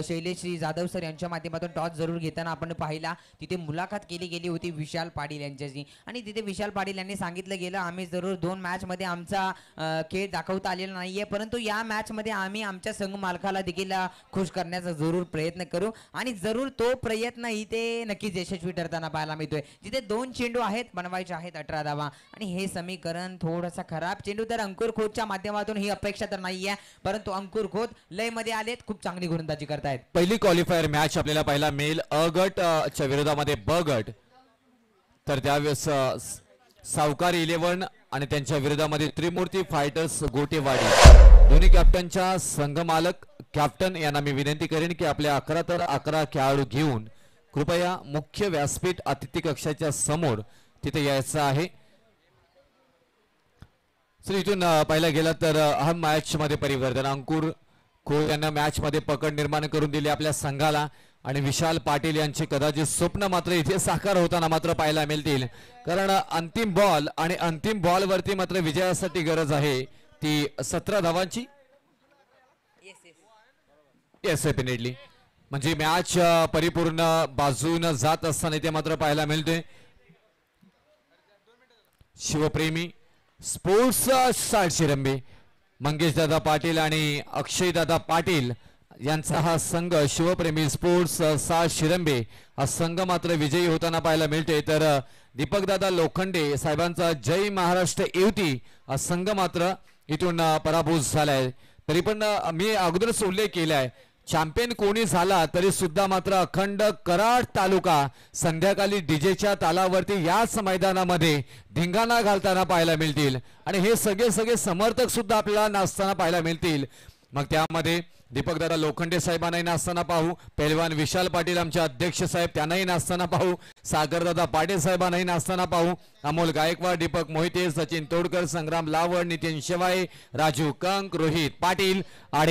Speaker 9: शैलेश जाधव सर यांच्या माध्यमातून टॉस जरूर घेताना आपण पाहिला, तिथे मुलाखत केली गेली होती विशाल पाटील यांच्याशी. आणि तिथे विशाल पाटील यांनी सांगितलं गेलं आम्ही जरूर 2 मॅच मध्ये आमचा खेळ दाखवता आलेला नाहीये, परंतु या मॅच मध्ये आम्ही आमच्या संघ मालकाला देखील खुश करण्याचा जरूर प्रयत्न करू आणि जरूर तो प्रयत्न इथे नक्कीच यशस्वी ठरताना पाहायला मिळतोय. जिथे 2 चेंडू आहेत बनवायचे आहेत 18 धावा आणि हे समीकरण थोडासा खराब चेंडू. तर अंकुर खोतच्या माध्यमातून ही अपेक्षा तर नाहीये, परंतु अंकुर खोत लय मध्ये आलेत, खूप चांगली गोलंदाजी करतायत.
Speaker 5: पहिली क्वालिफायर मॅच आपल्याला पाहायला मिळेल अ गट च्या विरोधामध्ये ब गट. तर त्यावेळेस सावकार 11 आणि त्यांच्या विरोधामध्ये त्रिमूर्ती फायटर्स गोटेवाडी दोन्ही कॅप्टनच्या संघमालक कॅप्टन यांना मी विनंती करेन की आपल्या 11 तर 11 खेळाडू घेऊन कृपया मुख्य व्यासपीठ अतिथी कक्षाच्या समोर तिथे यायचं आहे. सर इथून पाहिला गेला तर हा मॅच मध्ये परिवर्तन अंकुर खोळ यांना मॅच मध्ये पकड निर्माण करून दिली आपल्या संघाला आणि विशाल पाटील यांचे कदाचित स्वप्न मात्र इथे साकार होताना मात्र पाहायला मिळतील कारण अंतिम बॉल आणि अंतिम बॉल वरती मात्र विजयासाठी गरज आहे ती 17 धावांची. येस डेफिनेटली म्हणजे मॅच परिपूर्ण बाजून जात असताना इथे मात्र पाहायला मिळते. शिवप्रेमी स्पोर्ट्स साडशिरंबे मंगेश दादा पाटील आणि अक्षय दादा पाटील यांचा हा संघ शिवप्रेमी स्पोर्ट्स साडशिरंबे हा संघ मात्र विजयी होताना पाहायला मिळते तर दीपक दादा लोखंडे साहेबांचा जय महाराष्ट्र युवती हा संघ मात्र इथून पराभूत झालाय. तरी पण मी अगोदरच उल्लेख केलाय चॅम्पियन कोणी झाला तरी सुद्धा मात्र अखंड कराड तालुका संध्याकाळी डीजेच्या तालावरती याच मैदानामध्ये धिंगाणा घालताना पाहायला मिळतील आणि हे सगळे समर्थक सुद्धा आपल्याला नाचताना पाहायला मिळतील. मग त्यामध्ये दीपकदादा लोखंडे साहेबांनाही नाचताना पाहू, पहिलवान विशाल पाटील आमचे अध्यक्ष साहेब त्यांनाही नाचताना पाहू, सागरदादा पाटील साहेबांनाही नाचताना पाहू, अमोल गायकवाड, दीपक मोहिते, सचिन तोडकर, संग्राम लावड, नितीन शेवाळे, राजू कंक, रोहित पाटील आणि